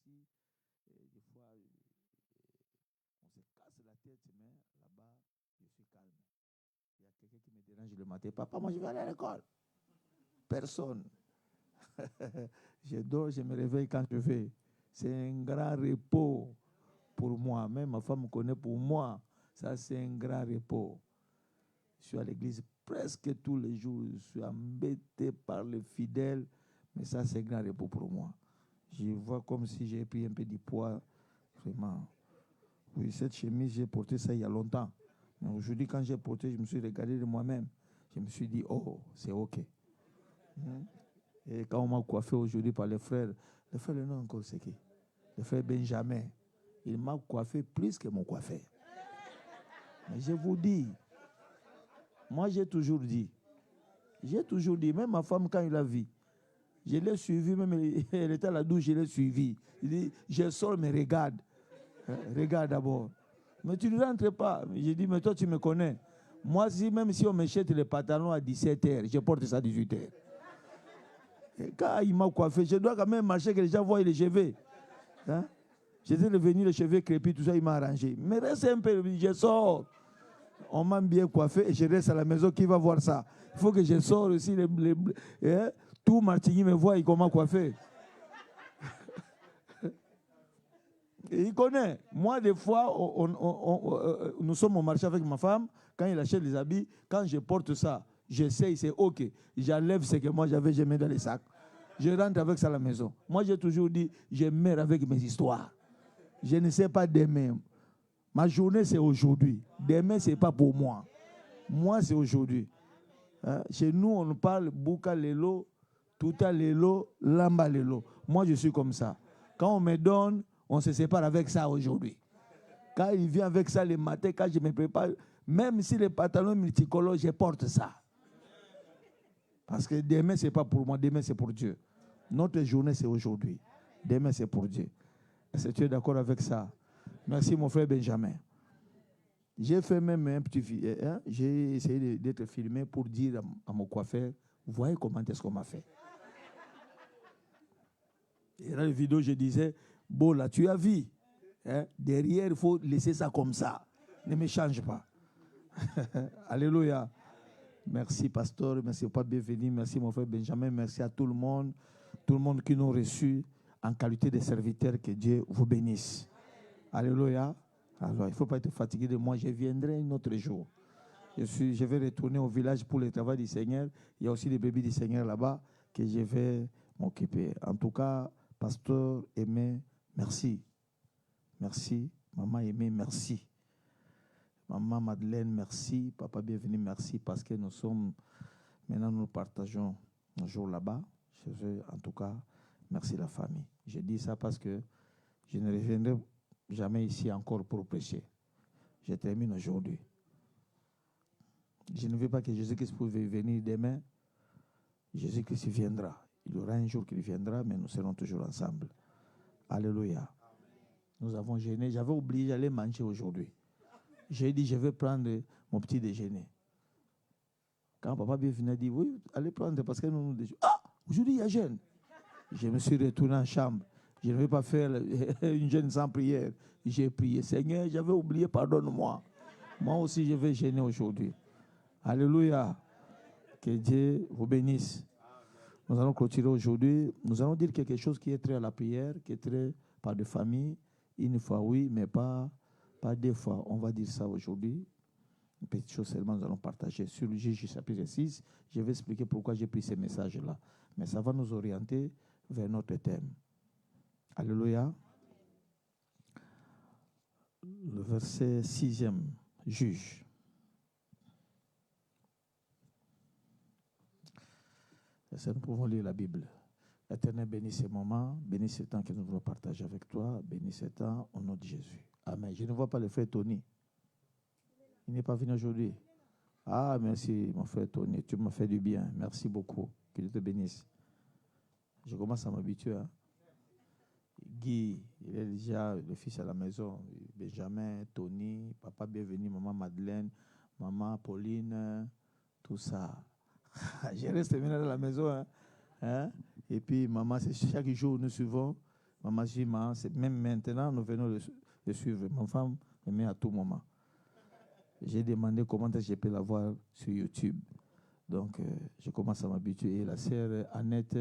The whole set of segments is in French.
ici, et des fois, on se casse la tête, mais là-bas, je suis calme. Il y a quelqu'un qui me dérange le matin. Papa, moi, je vais aller à l'école. Personne. Je dors, je me réveille quand je vais. C'est un grand repos pour moi. Même ma femme me connaît pour moi. Ça, c'est un grand repos. Je suis à l'église presque tous les jours. Je suis embêté par les fidèles. Mais ça, c'est un grand repos pour moi. Je vois comme si j'ai pris un peu de poids. Vraiment. Oui, cette chemise, j'ai porté ça il y a longtemps. Mais aujourd'hui, quand j'ai porté, je me suis regardé de moi-même. Je me suis dit, oh, c'est OK. Et quand on m'a coiffé aujourd'hui par les frères, le nom encore, c'est qui? Le frère Benjamin. Il m'a coiffé plus que mon coiffeur. Mais je vous dis, moi j'ai toujours dit, même ma femme quand il a vu, je l'ai suivi, même elle était à la douche, je l'ai suivi. Il dit, je sors, mais regarde. Regarde d'abord. Mais tu ne rentres pas. J'ai dit, mais toi tu me connais. Moi, même si on me jette les pantalons à 17h, je porte ça à 18h. Et quand il m'a coiffé, je dois quand même marcher que les gens voient les cheveux. Hein? J'étais revenu, les cheveux crépus, tout ça, il m'a arrangé. Mais reste un peu, je sors. On m'a bien coiffé et je reste à la maison. Qui va voir ça? Il faut que je sors aussi. Tout Martigny me voit, il comment coiffer. Et il connaît. Moi, des fois, nous sommes au marché avec ma femme. Quand il achète les habits, quand je porte ça, j'essaye, c'est OK. J'enlève ce que moi j'avais, je mets dans les sacs. Je rentre avec ça à la maison. Moi, j'ai toujours dit, je meurs avec mes histoires. Je ne sais pas demain. Ma journée, c'est aujourd'hui. Demain, ce n'est pas pour moi. Moi, c'est aujourd'hui. Hein? Chez nous, on parle Bouka Lelo, Touta Lelo, Lamba Lelo. Moi, je suis comme ça. Quand on me donne, on se sépare avec ça aujourd'hui. Quand il vient avec ça le matin, quand je me prépare, même si les pantalons multicolores, je porte ça. Parce que demain, ce n'est pas pour moi, demain, c'est pour Dieu. Notre journée, c'est aujourd'hui. Demain, c'est pour Dieu. Est-ce que tu es d'accord avec ça? Merci, mon frère Benjamin. J'ai fait même un petit... j'ai essayé d'être filmé pour dire à mon coiffeur, voyez comment est-ce qu'on m'a fait. Et dans la vidéo, je disais, bon, là, tu as vu. Hein? Derrière, il faut laisser ça comme ça. Ne me change pas. Alléluia. Merci, pasteur. Merci, Papa, bienvenue. Merci, mon frère Benjamin. Merci à tout le monde qui nous a reçus en qualité de serviteurs. Que Dieu vous bénisse. Alléluia. Alors, il ne faut pas être fatigué de moi. Je viendrai un autre jour. Je vais retourner au village pour le travail du Seigneur. Il y a aussi des bébés du Seigneur là-bas que je vais m'occuper. En tout cas, pasteur Aimé, merci. Merci. Maman Aimé, merci. Maman Madeleine, merci. Papa, bienvenue, merci. Parce que maintenant nous partageons un jour là-bas. Je veux, en tout cas, merci la famille. Je dis ça parce que je ne reviendrai jamais ici encore pour prêcher. Je termine aujourd'hui. Je ne veux pas que Jésus-Christ puisse venir demain. Jésus-Christ viendra. Il y aura un jour qu'il viendra, mais nous serons toujours ensemble. Alléluia. Nous avons jeûné. J'avais oublié d'aller manger aujourd'hui. J'ai dit, je vais prendre mon petit déjeuner. Quand papa bien venu, a dit, oui, allez prendre parce que nous déjeunons. Ah, aujourd'hui il y a jeûne. Je me suis retourné en chambre. Je ne vais pas faire une jeûne sans prière. J'ai prié. Seigneur, j'avais oublié, pardonne-moi. Moi aussi, je vais jeûner aujourd'hui. Alléluia. Que Dieu vous bénisse. Nous allons clôturer aujourd'hui. Nous allons dire quelque chose qui est très à la prière, qui est très par de famille. Une fois oui, mais pas 2 fois. On va dire ça aujourd'hui. Une petite chose seulement, nous allons partager sur le Juge chapitre 6. Je vais expliquer pourquoi j'ai pris ces messages-là. Mais ça va nous orienter vers notre thème. Alléluia. Le verset 6e, Juge. Nous pouvons lire la Bible. L'Éternel bénit ce moment, bénit ce temps que nous voulons partager avec toi, bénit ce temps au nom de Jésus. Amen. Je ne vois pas le frère Tony. Il n'est pas venu aujourd'hui. Ah, merci, mon frère Tony. Tu m'as fait du bien. Merci beaucoup. Que Dieu te bénisse. Je commence à m'habituer. Hein. Guy, il est déjà le fils à la maison. Benjamin, Tony, papa bienvenue, maman Madeleine, maman Pauline, tout ça. Je reste maintenant à la maison. Hein. Et puis, maman, c'est chaque jour nous suivons. Maman Jima, même maintenant, nous venons de suivre. Ma femme me met à tout moment. J'ai demandé comment je peux la voir sur YouTube. Donc, je commence à m'habituer. Et la sœur Annette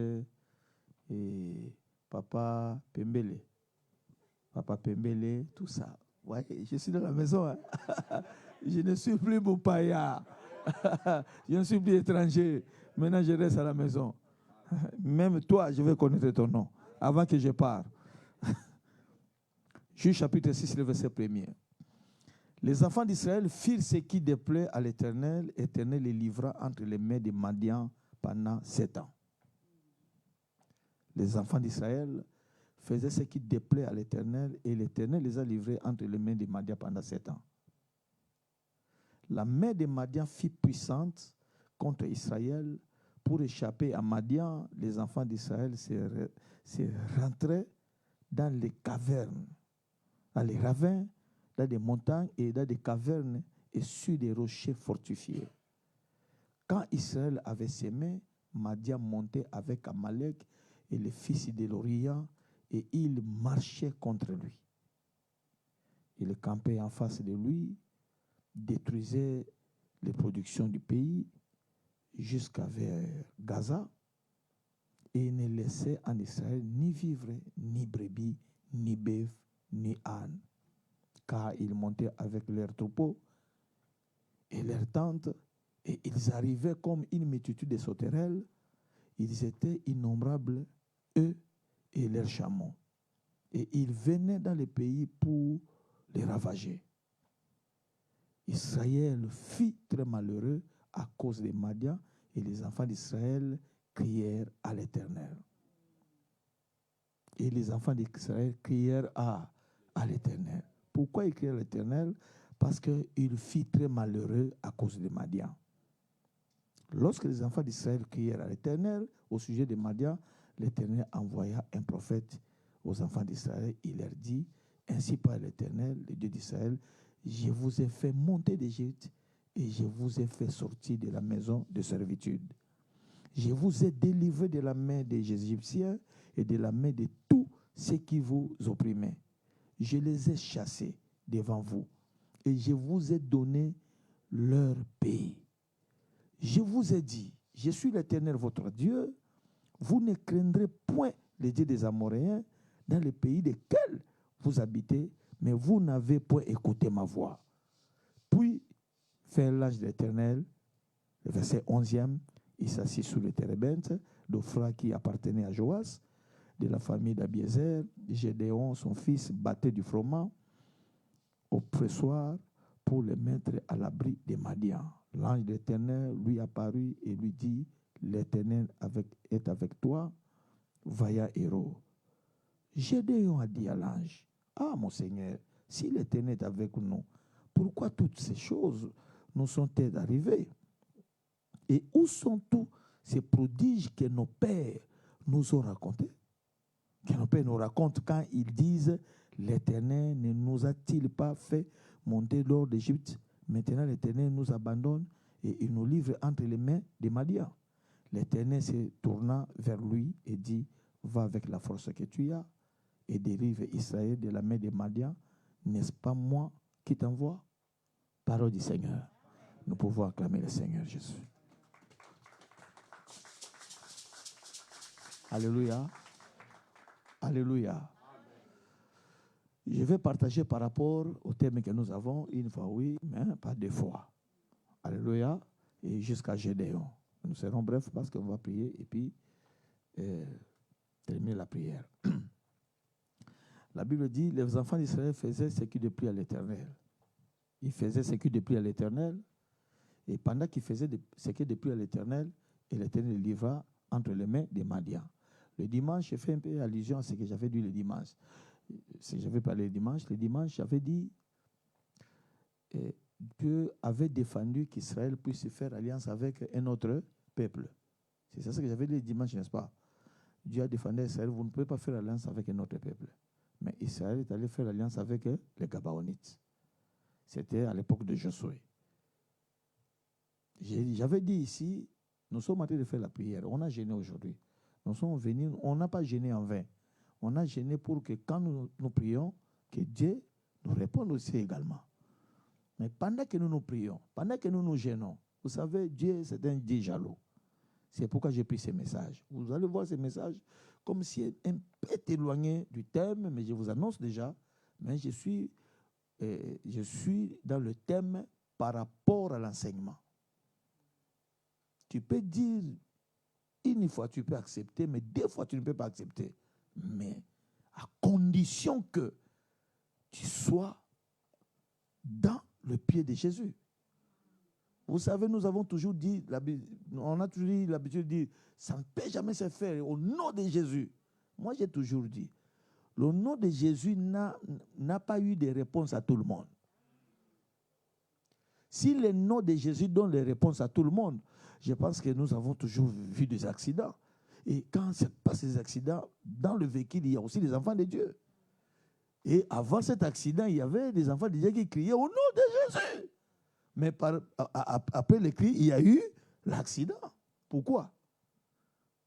et papa Pembele. Papa Pembele, tout ça. Ouais, je suis dans la maison. Hein. Je ne suis plus mon païen. Je ne suis plus étranger. Maintenant, je reste à la maison. Même toi, je vais connaître ton nom avant que je parte. Juge chapitre 6, le verset 1er. Les enfants d'Israël firent ce qui déplaît à l'Éternel. L'Éternel les livra entre les mains des Madians pendant 7 ans. Les enfants d'Israël faisaient ce qui déplaît à l'Éternel et l'Éternel les a livrés entre les mains des Madians pendant 7 ans. La main des Madians fut puissante contre Israël. Pour échapper à Madian, les enfants d'Israël se rentraient dans les cavernes, dans les ravins, dans des montagnes et dans des cavernes et sur des rochers fortifiés. Quand Israël avait semé, Madian montait avec Amalek et les fils de l'Orient et il marchait contre lui. Il campait en face de lui, détruisait les productions du pays jusqu'à vers Gaza et ne laissait en Israël ni vivre, ni brebis, ni bœuf, ni âne. Car ils montaient avec leurs troupeaux et leurs tentes et ils arrivaient comme une multitude de sauterelles. Ils étaient innombrables, eux et leurs chameaux. Et ils venaient dans le pays pour les ravager. Israël fut très malheureux à cause des Madians et les enfants d'Israël crièrent à l'Éternel. Et les enfants d'Israël crièrent à l'Éternel. Pourquoi ils crièrent à l'Éternel? Parce qu'il fut très malheureux à cause des Madians. Lorsque les enfants d'Israël crièrent à l'Éternel au sujet des Madians, l'Éternel envoya un prophète aux enfants d'Israël. Il leur dit, ainsi parle l'Éternel, le Dieu d'Israël, je vous ai fait monter d'Égypte et je vous ai fait sortir de la maison de servitude. Je vous ai délivré de la main des Égyptiens et de la main de tous ceux qui vous opprimaient. Je les ai chassés devant vous et je vous ai donné leur pays. Je vous ai dit, je suis l'Éternel votre Dieu, vous ne craindrez point les dieux des Amoréens dans le pays desquels vous habitez, mais vous n'avez point écouté ma voix. Puis, fait l'ange de l'Éternel, le verset 11e, il s'assit sous le térébinthe d'Ophra qui appartenait à Joas, de la famille d'Abiézer. Gédéon, son fils, battait du froment au pressoir pour le mettre à l'abri des Madians. L'ange de l'Éternel lui apparut et lui dit, l'Éternel est avec toi, vaillant héros. Gédéon a dit à l'ange, ah mon Seigneur, si l'Éternel est avec nous, pourquoi toutes ces choses nous sont-elles arrivées? Et où sont tous ces prodiges que nos pères nous ont racontés? Que nos pères nous racontent quand ils disent, l'Éternel ne nous a-t-il pas fait monter l'or d'Égypte? Maintenant l'Éternel nous abandonne et il nous livre entre les mains des Madians. L'Éternel se tourna vers lui et dit, va avec la force que tu as et délivre Israël de la main des Madians. N'est-ce pas moi qui t'envoie? Parole du Seigneur. Nous pouvons acclamer le Seigneur Jésus. Alléluia. Alléluia. Je vais partager par rapport au thème que nous avons, une fois oui, mais pas deux fois. Alléluia. Et jusqu'à Gédéon. Nous serons brefs parce qu'on va prier et puis terminer la prière. La Bible dit, les enfants d'Israël faisaient ce qui déplut à l'Éternel. Ils faisaient ce qui déplut à l'Éternel. Et pendant qu'ils faisaient ce qui déplut à l'Éternel, et l'Éternel les livra entre les mains des Madians. Le dimanche, j'ai fait un peu allusion à ce que j'avais dit le dimanche. Si j'avais parlé le dimanche, j'avais dit Dieu avait défendu qu'Israël puisse faire alliance avec un autre peuple. C'est ça ce que j'avais dit le dimanche, n'est-ce pas? Dieu a défendu Israël, vous ne pouvez pas faire alliance avec un autre peuple. Mais Israël est allé faire alliance avec les Gabaonites. C'était à l'époque de Josué. J'avais dit ici, nous sommes en train de faire la prière. On a gêné aujourd'hui. Nous sommes venus, on n'a pas gêné en vain. On a jeûné pour que quand nous prions, que Dieu nous réponde aussi également. Mais pendant que nous prions, pendant que nous nous gênons, vous savez, Dieu, c'est un Dieu jaloux. C'est pourquoi j'ai pris ces messages. Vous allez voir ces messages comme si un peu éloigné du thème, mais je vous annonce déjà, mais je suis dans le thème par rapport à l'enseignement. Tu peux dire, une fois tu peux accepter, mais deux fois tu ne peux pas accepter. Mais à condition que tu sois dans le pied de Jésus. Vous savez, nous avons toujours dit, on a toujours eu l'habitude de dire, ça ne peut jamais se faire au nom de Jésus. Moi, j'ai toujours dit, le nom de Jésus n'a pas eu de réponse à tout le monde. Si le nom de Jésus donne les réponses à tout le monde, je pense que nous avons toujours vu des accidents. Et quand se passent ces accidents, dans le véhicule, il y a aussi des enfants de Dieu. Et avant cet accident, il y avait des enfants de Dieu qui criaient au nom de Jésus. Mais après le cri, il y a eu l'accident. Pourquoi?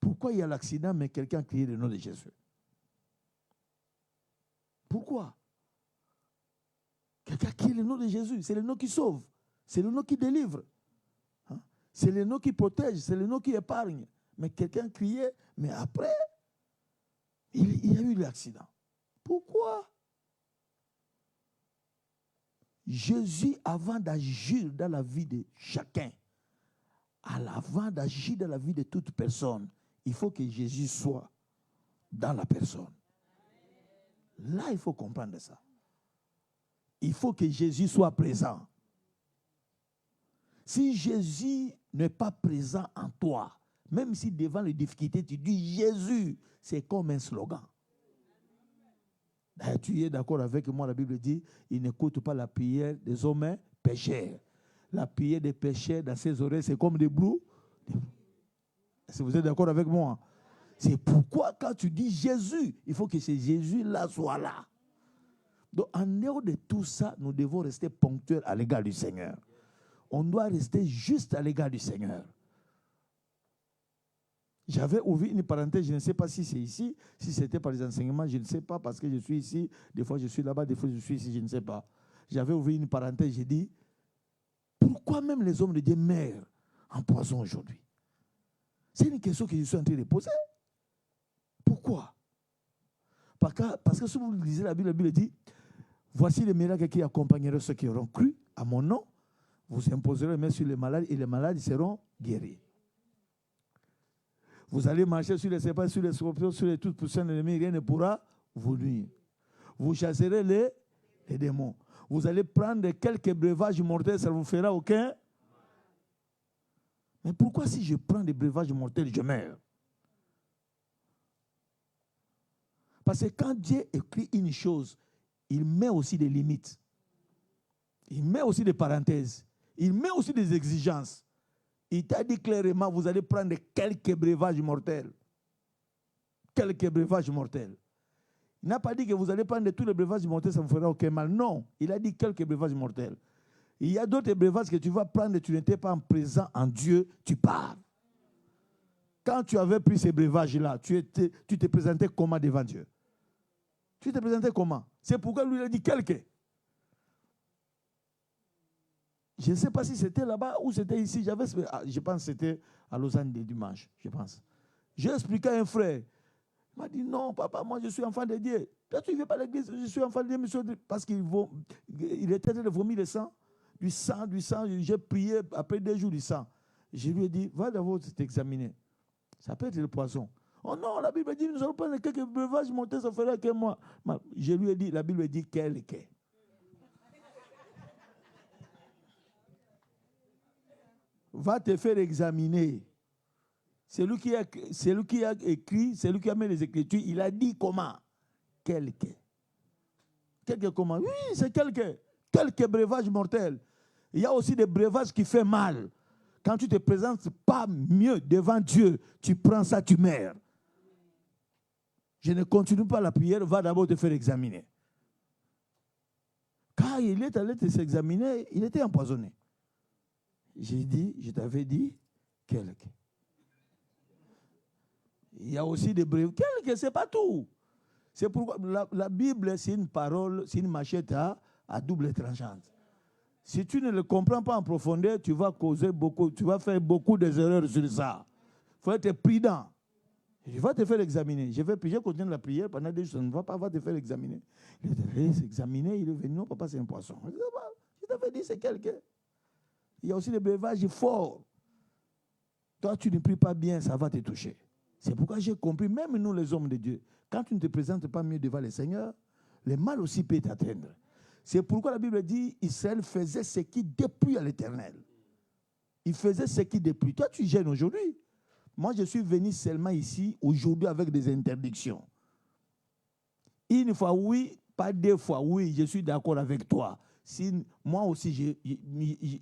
Pourquoi il y a l'accident, mais quelqu'un criait le nom de Jésus? Pourquoi? Quelqu'un crie le nom de Jésus. C'est le nom qui sauve. C'est le nom qui délivre. Hein? C'est le nom qui protège. C'est le nom qui épargne. Mais quelqu'un criait, mais après, il y a eu l'accident. Pourquoi? Jésus, avant d'agir dans la vie de chacun, avant d'agir dans la vie de toute personne, il faut que Jésus soit dans la personne. Là, il faut comprendre ça. Il faut que Jésus soit présent. Si Jésus n'est pas présent en toi, même si devant les difficultés, tu dis Jésus, c'est comme un slogan. Tu es d'accord avec moi, la Bible dit, il n'écoute pas la prière des hommes pécheurs. La prière des pécheurs dans ses oreilles, c'est comme des brous. Est-ce que vous êtes d'accord avec moi? C'est pourquoi quand tu dis Jésus, il faut que ce Jésus-là soit là. Donc en dehors de tout ça, nous devons rester ponctuels à l'égard du Seigneur. On doit rester juste à l'égard du Seigneur. J'avais ouvert une parenthèse, je ne sais pas si c'est ici, si c'était par les enseignements, je ne sais pas, parce que je suis ici, des fois je suis là-bas, des fois je suis ici, je ne sais pas. J'avais ouvert une parenthèse, j'ai dit, pourquoi même les hommes de Dieu meurent en poison aujourd'hui? C'est une question que je suis en train de poser. Pourquoi? Parce que si vous lisez la Bible dit, voici les miracles qui accompagneront ceux qui auront cru à mon nom, vous imposerez les mains sur les malades et les malades seront guéris. Vous allez marcher sur les serpents, sur les scorpions, sur les toutes puissances de l'ennemi, rien ne pourra vous nuire. Vous chasserez les démons. Vous allez prendre quelques breuvages mortels, ça ne vous fera aucun. Mais pourquoi si je prends des breuvages mortels, je meurs? Parce que quand Dieu écrit une chose, il met aussi des limites. Il met aussi des parenthèses. Il met aussi des exigences. Il t'a dit clairement, vous allez prendre quelques breuvages mortels. Quelques breuvages mortels. Il n'a pas dit que vous allez prendre tous les breuvages mortels, ça ne vous fera aucun mal. Non, il a dit quelques breuvages mortels. Il y a d'autres breuvages que tu vas prendre et tu n'étais pas en présent en Dieu, tu pars. Quand tu avais pris ces breuvages-là, tu te présentais comment devant Dieu? Tu te présentais comment? C'est pourquoi lui il a dit quelques. Je ne sais pas si c'était là-bas ou c'était ici. Je pense que c'était à Lausanne des dimanches, je pense. J'ai expliqué à un frère. Il m'a dit, non, papa, moi je suis enfant de Dieu. Toi, tu ne viens pas à l'église, je suis enfant de Dieu, monsieur. Parce qu'il était en train de vomir le sang. Du sang. J'ai prié après 2 jours du sang. Je lui ai dit, va d'abord t'examiner. Ça peut être le poison. Oh non, la Bible dit, nous allons prendre quelques breuvages monter, ça fera que moi. Je lui ai dit, la Bible dit, quelques. Va te faire examiner. C'est lui qui a écrit, c'est lui qui a mis les Écritures. Il a dit comment? Quelques. Quelques comment? Oui, c'est quelques breuvages mortels. Il y a aussi des breuvages qui font mal. Quand tu ne te présentes pas mieux devant Dieu, tu prends ça, tu meurs. Je ne continue pas la prière, va d'abord te faire examiner. Quand il est allé s'examiner, il était empoisonné. J'ai dit, je t'avais dit, quelques. Il y a aussi des breuvages. Quelques, ce n'est pas tout. C'est pourquoi la Bible, c'est une parole, c'est une machette à double tranchante. Si tu ne le comprends pas en profondeur, tu vas causer beaucoup, tu vas faire beaucoup d'erreurs sur ça. Il faut être prudent. Je vais te faire examiner. Je continue la prière pendant 2 jours. On ne va pas te faire examiner. Il est examiné, il est venu. Non, papa, c'est un poisson. Je t'avais dit, c'est quelqu'un. Il y a aussi des breuvages forts. Toi, tu ne pries pas bien, ça va te toucher. C'est pourquoi j'ai compris, même nous les hommes de Dieu, quand tu ne te présentes pas mieux devant le Seigneur, le mal aussi peut t'atteindre. C'est pourquoi la Bible dit, Israël faisait ce qui déplut à l'Éternel. Il faisait ce qui déplut. Toi, tu gênes aujourd'hui. Moi, je suis venu seulement ici, aujourd'hui, avec des interdictions. Une fois, oui, pas 2 fois, oui, je suis d'accord avec toi. Moi aussi,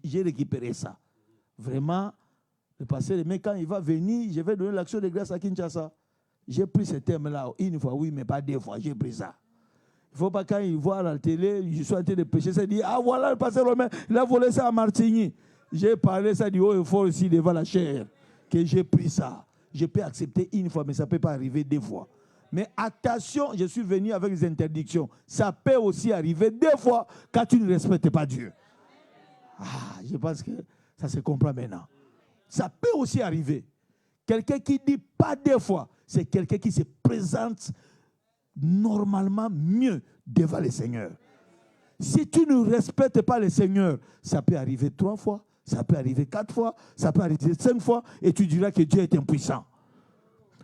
j'ai récupéré ça. Vraiment, le pasteur, mais quand il va venir, je vais donner l'action de grâce à Kinshasa. J'ai pris ce thème-là, une fois, oui, mais pas 2 fois, j'ai pris ça. Il ne faut pas quand il voit à la télé, je suis en train de pécher, ça dit, ah voilà le pasteur Romain, il a volé ça à Martigny. J'ai parlé ça du haut et fort ici devant la chair, que j'ai pris ça. Je peux accepter une fois, mais ça ne peut pas arriver 2 fois. Mais attention, je suis venu avec des interdictions. Ça peut aussi arriver 2 fois quand tu ne respectes pas Dieu. Ah, je pense que ça se comprend maintenant. Ça peut aussi arriver. Quelqu'un qui dit pas 2 fois, c'est quelqu'un qui se présente normalement mieux devant le Seigneur. Si tu ne respectes pas le Seigneur, ça peut arriver 3 fois, ça peut arriver 4 fois, ça peut arriver 5 fois, et tu diras que Dieu est impuissant.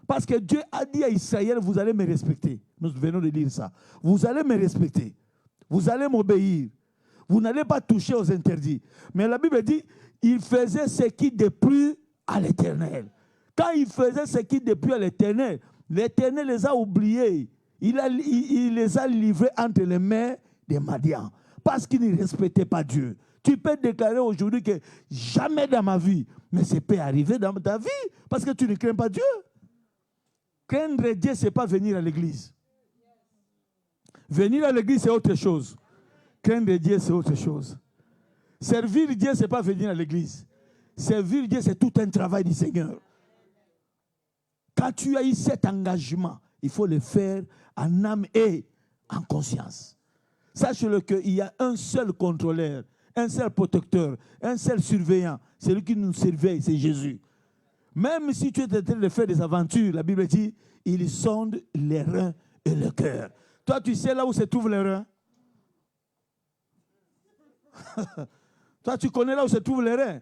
Parce que Dieu a dit à Israël, vous allez me respecter. Nous venons de lire ça. Vous allez me respecter. Vous allez m'obéir. Vous n'allez pas toucher aux interdits. Mais la Bible dit, il faisait ce qui déplut à l'Éternel. Quand il faisait ce qui déplut à l'Éternel, l'Éternel les a oubliés. Il les a livrés entre les mains des Madians. Parce qu'ils ne respectaient pas Dieu. Tu peux déclarer aujourd'hui que jamais dans ma vie, mais ça peut arriver dans ta vie, parce que tu ne crains pas Dieu. Craindre Dieu, ce n'est pas venir à l'église. Venir à l'église, c'est autre chose. Craindre Dieu, c'est autre chose. Servir Dieu, ce n'est pas venir à l'église. Servir Dieu, c'est tout un travail du Seigneur. Quand tu as eu cet engagement, il faut le faire en âme et en conscience. Sache-le qu'il y a un seul contrôleur, un seul protecteur, un seul surveillant. Celui qui nous surveille, c'est Jésus. Même si tu es en train de faire des aventures, la Bible dit, il sonde les reins et le cœur. Toi, tu sais là où se trouvent les reins? Toi, tu connais là où se trouvent les reins.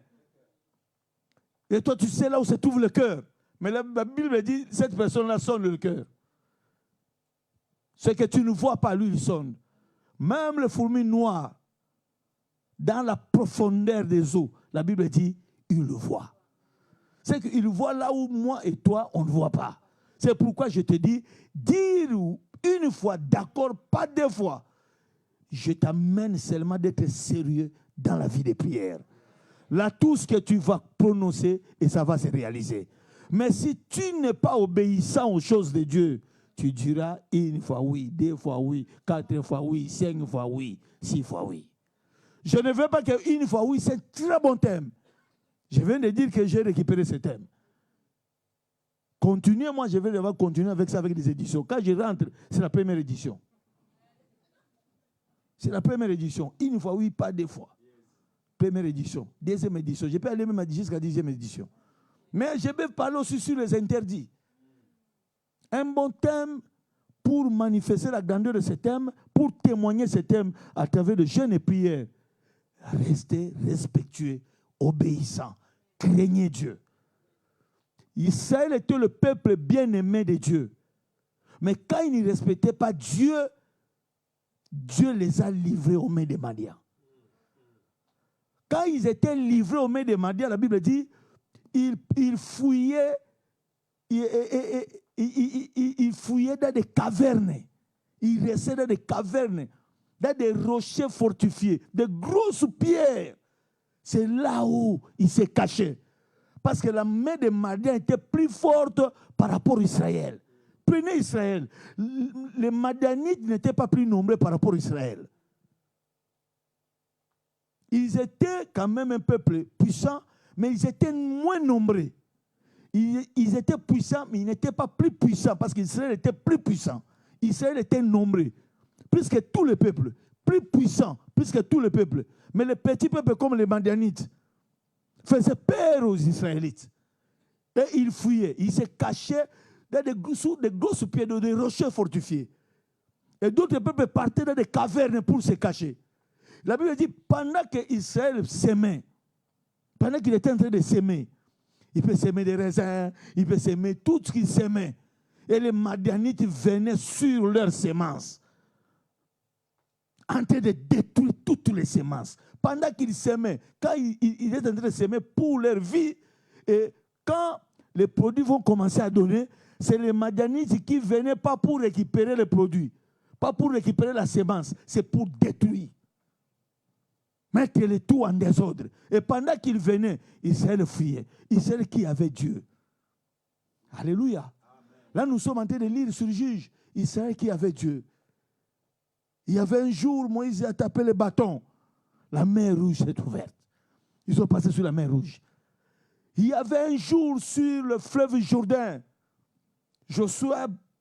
Et toi, tu sais là où se trouve le cœur. Mais la Bible dit, cette personne-là sonde le cœur. Ce que tu ne vois pas, lui, il sonde. Même le fourmi noir, dans la profondeur des eaux, la Bible dit, il le voit. C'est qu'il voit là où moi et toi, on ne voit pas. C'est pourquoi je te dis, dire une fois, d'accord, pas 2 fois. Je t'amène seulement d'être sérieux dans la vie des prières. Là, tout ce que tu vas prononcer, et ça va se réaliser. Mais si tu n'es pas obéissant aux choses de Dieu, tu diras 1 fois oui, 2 fois oui, 4 fois oui, 5 fois oui, 6 fois oui. Je ne veux pas que 1 fois oui, c'est un très bon thème. Je viens de dire que j'ai récupéré ce thème. Continuez, moi je vais devoir continuer avec ça, avec des éditions. Quand je rentre, c'est la première édition. C'est la première édition. 1 fois oui, pas 2 fois. Première édition. 2e édition. Je peux aller même jusqu'à 10e édition. Mais je vais parler aussi sur les interdits. Un bon thème pour manifester la grandeur de ce thème, pour témoigner ce thème à travers de jeûnes et prières. Restez respectueux, obéissant, craignez Dieu. Israël était le peuple bien-aimé de Dieu. Mais quand ils ne respectaient pas Dieu, Dieu les a livrés aux mains des Madians. Quand ils étaient livrés aux mains des Madians, la Bible dit, ils fouillaient, ils fouillaient dans des cavernes. Ils restaient dans des cavernes, dans des rochers fortifiés, de grosses pierres. C'est là où ils se cachaient. Parce que la main des Madians était plus forte par rapport à Israël. Prenez Israël. Les Madianites n'étaient pas plus nombreux par rapport à Israël. Ils étaient quand même un peuple puissant, mais ils étaient moins nombreux. Ils étaient puissants, mais ils n'étaient pas plus puissants parce qu'Israël était plus puissant. Israël était nombreux, plus que tous les peuples, plus puissant, plus que tous les peuples. Mais les petits peuples comme les Madianites faisaient peur aux Israélites. Et ils fuyaient, ils se cachaient sous des grosses pierres, des rochers fortifiés. Et d'autres peuples partaient dans des cavernes pour se cacher. La Bible dit, pendant qu'Israël s'aimait, pendant qu'il était en train de s'aimer, il peut s'aimer des raisins, il peut s'aimer tout ce qu'il s'aimait. Et les Madianites venaient sur leurs semences, en train de détruire toutes les semences. Pendant qu'ils s'aimaient, quand ils étaient en train de s'aimer pour leur vie, et quand les produits vont commencer à donner, c'est les Madianites qui venaient pas pour récupérer les produits, pas pour récupérer la semence, c'est pour détruire. Mettre le tout en désordre. Et pendant qu'ils venaient, Israël fuyait. Israël qui avait Dieu. Alléluia. Amen. Là, nous sommes en train de lire sur le juge. Israël qui avait Dieu. Il y avait un jour, Moïse a tapé le bâton. La mer rouge s'est ouverte. Ils sont passés sur la mer rouge. Il y avait un jour sur le fleuve Jourdain. Josué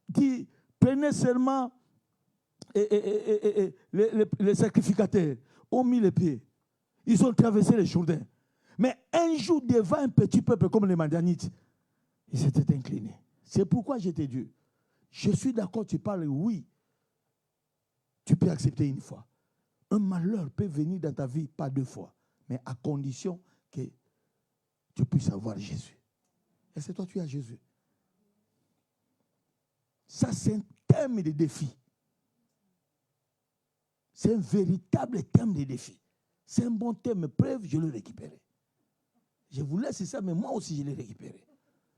dit, prenez seulement les sacrificateurs. Ont mis les pieds. Ils ont traversé le Jourdain. Mais un jour, devant un petit peuple comme les Madianites, ils s'étaient inclinés. C'est pourquoi j'étais Dieu. Je suis d'accord, tu parles, oui. Tu peux accepter une fois. Un malheur peut venir dans ta vie, pas deux fois, mais à condition que tu puisses avoir Jésus. Et c'est toi, tu as Jésus. Ça, c'est un thème de défi. C'est un véritable thème de défi. C'est un bon thème, preuve, je l'ai récupéré. Je vous laisse ça, mais moi aussi, je l'ai récupéré.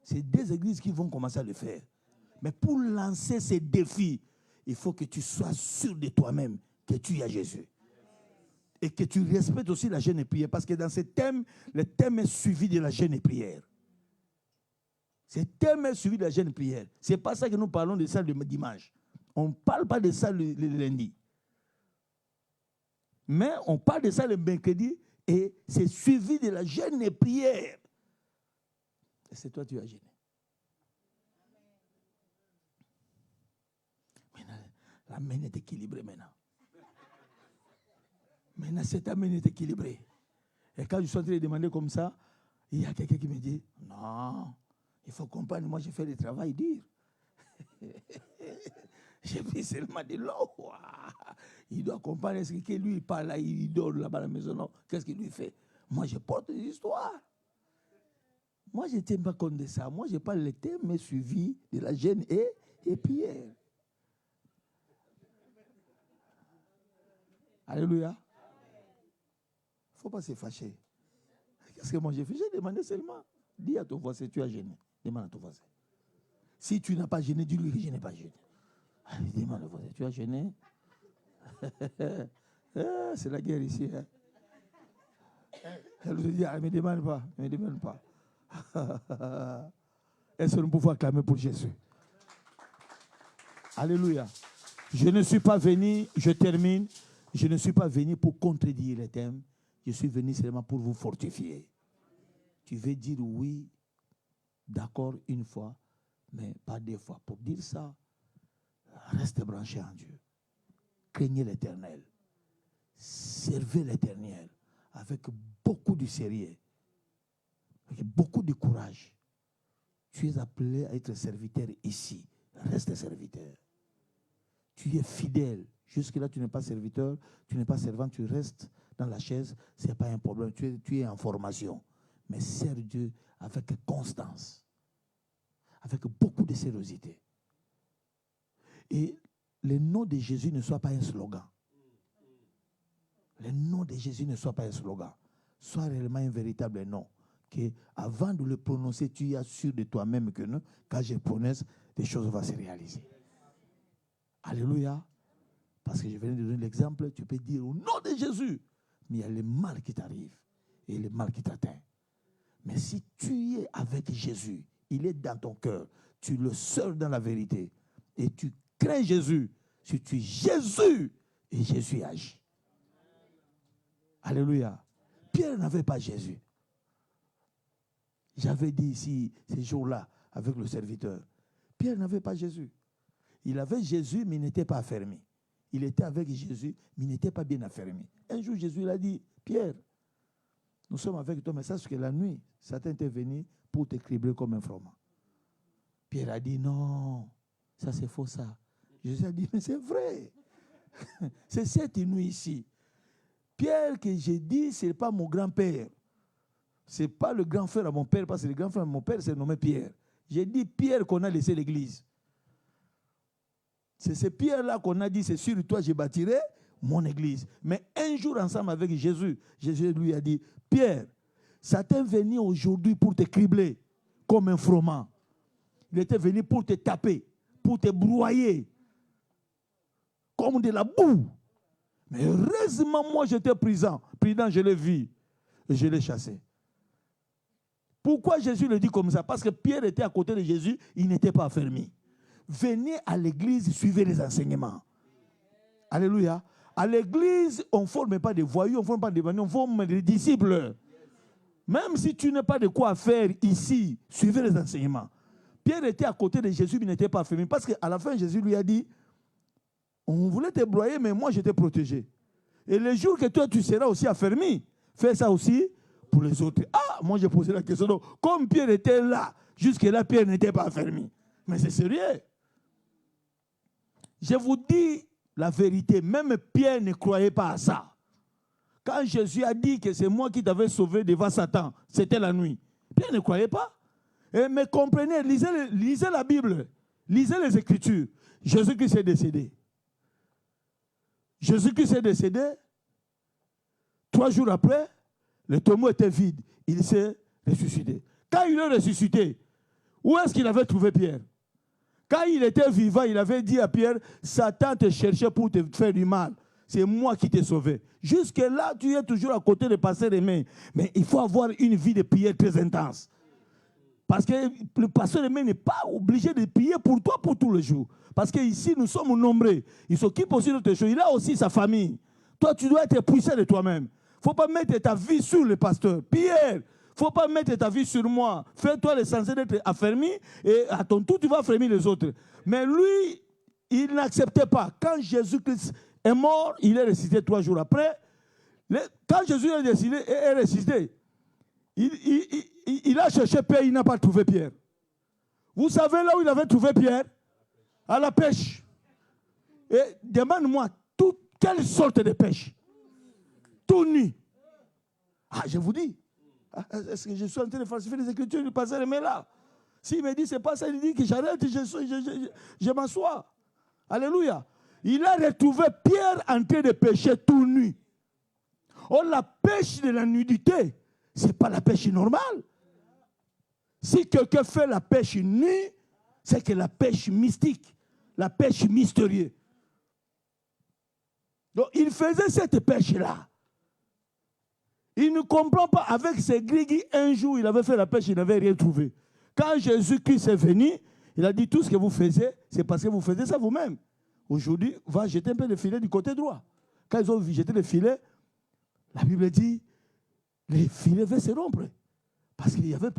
C'est des églises qui vont commencer à le faire. Mais pour lancer ces défis, il faut que tu sois sûr de toi-même que tu as Jésus. Et que tu respectes aussi la jeûne et prière. Parce que dans ce thème, le thème est suivi de la jeûne et prière. Ce thème est suivi de la jeûne et prière. Ce n'est pas ça que nous parlons de ça le dimanche. On ne parle pas de ça le lundi. Mais on parle de ça le mercredi et c'est suivi de la jeûne et prière. Et c'est toi, tu as jeûné. Maintenant, la main est équilibrée maintenant. Maintenant, cette main est équilibrée. Et quand je suis en train de demander comme ça, il y a quelqu'un qui me dit, non, il faut comprendre, moi j'ai fait le travail dur. J'ai pris seulement de l'eau. Il doit comprendre ce que lui il parle là, il dort là-bas à la maison. Non. Qu'est-ce qu'il lui fait? Moi, je porte des histoires. Moi, je ne tiens pas compte de ça. Moi, je parle le thème suivi de la jeûne et prière. Alléluia. Il ne faut pas se fâcher. Qu'est-ce que moi j'ai fait? J'ai demandé seulement. Dis à ton voisin, tu as jeûné. Demande à ton voisin. Si tu n'as pas jeûné, dis-lui que je n'ai pas jeûné. Demande à ton voisin, tu as jeûné? C'est la guerre ici. Hein? Elle nous dit, ne me demande pas, ne me demande pas. Est-ce que nous pouvons acclamer pour Jésus? Alléluia. Je ne suis pas venu, je termine, je ne suis pas venu pour contredire les thèmes. Je suis venu seulement pour vous fortifier. Tu veux dire oui, d'accord une fois, mais pas deux fois. Pour dire ça, reste branché en Dieu. Craignez l'Éternel. Servez l'Éternel avec beaucoup de sérieux, avec beaucoup de courage. Tu es appelé à être serviteur ici. Reste serviteur. Tu es fidèle. Jusque-là, tu n'es pas serviteur, tu n'es pas servant, tu restes dans la chaise. Ce n'est pas un problème. Tu es en formation. Mais sers Dieu avec constance, avec beaucoup de sérieuxité. Et le nom de Jésus ne soit pas un slogan. Le nom de Jésus ne soit pas un slogan. Soit réellement un véritable nom. Que avant de le prononcer, tu es sûr de toi-même que non, quand je prononce, les choses vont se réaliser. Alléluia. Parce que je viens de donner l'exemple, tu peux dire au nom de Jésus, mais il y a le mal qui t'arrive et le mal qui t'atteint. Mais si tu es avec Jésus, il est dans ton cœur, tu le sers dans la vérité et tu crains Jésus, si tu es Jésus et Jésus agit. Alléluia. Pierre n'avait pas Jésus. J'avais dit ici, ces jours-là, avec le serviteur, Pierre n'avait pas Jésus. Il avait Jésus, mais il n'était pas affermi. Il était avec Jésus, mais il n'était pas bien affermi. Un jour, Jésus l'a dit, Pierre, nous sommes avec toi, mais sache que la nuit, Satan est venu pour te cribler comme un froment. Pierre a dit, non, ça c'est faux ça. Jésus a dit, mais c'est vrai. C'est cette nuit ici. Pierre que j'ai dit, ce n'est pas mon grand-père. Ce n'est pas le grand frère à mon père, parce que le grand frère de mon père s'est nommé Pierre. J'ai dit Pierre qu'on a laissé l'église. C'est ce Pierre-là qu'on a dit, c'est sur toi je bâtirai mon église. Mais un jour ensemble avec Jésus, Jésus lui a dit, Pierre, Satan est venu aujourd'hui pour te cribler comme un froment. Il était venu pour te taper, pour te broyer, comme de la boue. Mais heureusement, moi j'étais prudent, je l'ai vu et je l'ai chassé. Pourquoi Jésus le dit comme ça? Parce que Pierre était à côté de Jésus, il n'était pas affermi. Venez à l'église, suivez les enseignements. Alléluia. À l'église, on ne forme pas des voyous, on ne forme pas des bandits, on forme des disciples. Même si tu n'as pas de quoi faire ici, suivez les enseignements. Pierre était à côté de Jésus, mais il n'était pas affermi. Parce qu'à la fin, Jésus lui a dit, on voulait te broyer, mais moi, je t'ai protégé. Et le jour que toi, tu seras aussi affermi, fais ça aussi pour les autres. Ah, moi, j'ai posé la question. Donc, comme Pierre était là, jusque-là, Pierre n'était pas affermi. Mais c'est sérieux. Je vous dis la vérité, même Pierre ne croyait pas à ça. Quand Jésus a dit que c'est moi qui t'avais sauvé devant Satan, c'était la nuit. Pierre ne croyait pas. Mais comprenez, lisez la Bible, lisez les Écritures. Jésus-Christ est décédé. Jésus-Christ est décédé. 3 jours après, le tombeau était vide. Il s'est ressuscité. Quand il est ressuscité, où est-ce qu'il avait trouvé Pierre? Quand il était vivant, il avait dit à Pierre, Satan te cherchait pour te faire du mal. C'est moi qui t'ai sauvé. Jusque-là, tu es toujours à côté de pasteur Aimé. Mais il faut avoir une vie de prière très intense. Parce que le pasteur Aimé n'est pas obligé de prier pour toi pour tous les jours. Parce qu'ici, nous sommes nombreux. Il s'occupe aussi de tes choses. Il a aussi sa famille. Toi, tu dois être puissant de toi-même. Il ne faut pas mettre ta vie sur le pasteur. Pierre, il ne faut pas mettre ta vie sur moi. Fais-toi l'essentiel d'être affermi et à ton tour, tu vas affermir les autres. Mais lui, il n'acceptait pas. Quand Jésus-Christ est mort, il est ressuscité 3 jours après. Quand Jésus est ressuscité, il a cherché Pierre, il n'a pas trouvé Pierre. Vous savez là où il avait trouvé Pierre? À la pêche. Et demande-moi, quelle sorte de pêche? Tout nu. Ah, je vous dis. Est-ce que je suis en train de falsifier les Écritures du pasteur Aimé là? S'il me dit c'est pas ça, il dit que j'arrête, je m'assois. Alléluia. Il a retrouvé Pierre en train de pêcher tout nu. Oh, la pêche de la nudité, ce n'est pas la pêche normale. Si quelqu'un fait la pêche nue, c'est que la pêche mystique, la pêche mystérieuse. Donc, il faisait cette pêche-là. Il ne comprend pas. Avec ses grigui, un jour, il avait fait la pêche, il n'avait rien trouvé. Quand Jésus-Christ est venu, il a dit tout ce que vous faisiez, c'est parce que vous faisiez ça vous-même. Aujourd'hui, va jeter un peu de filet du côté droit. Quand ils ont jeté le filet, la Bible dit, les filets vont se rompre. Parce qu'il y avait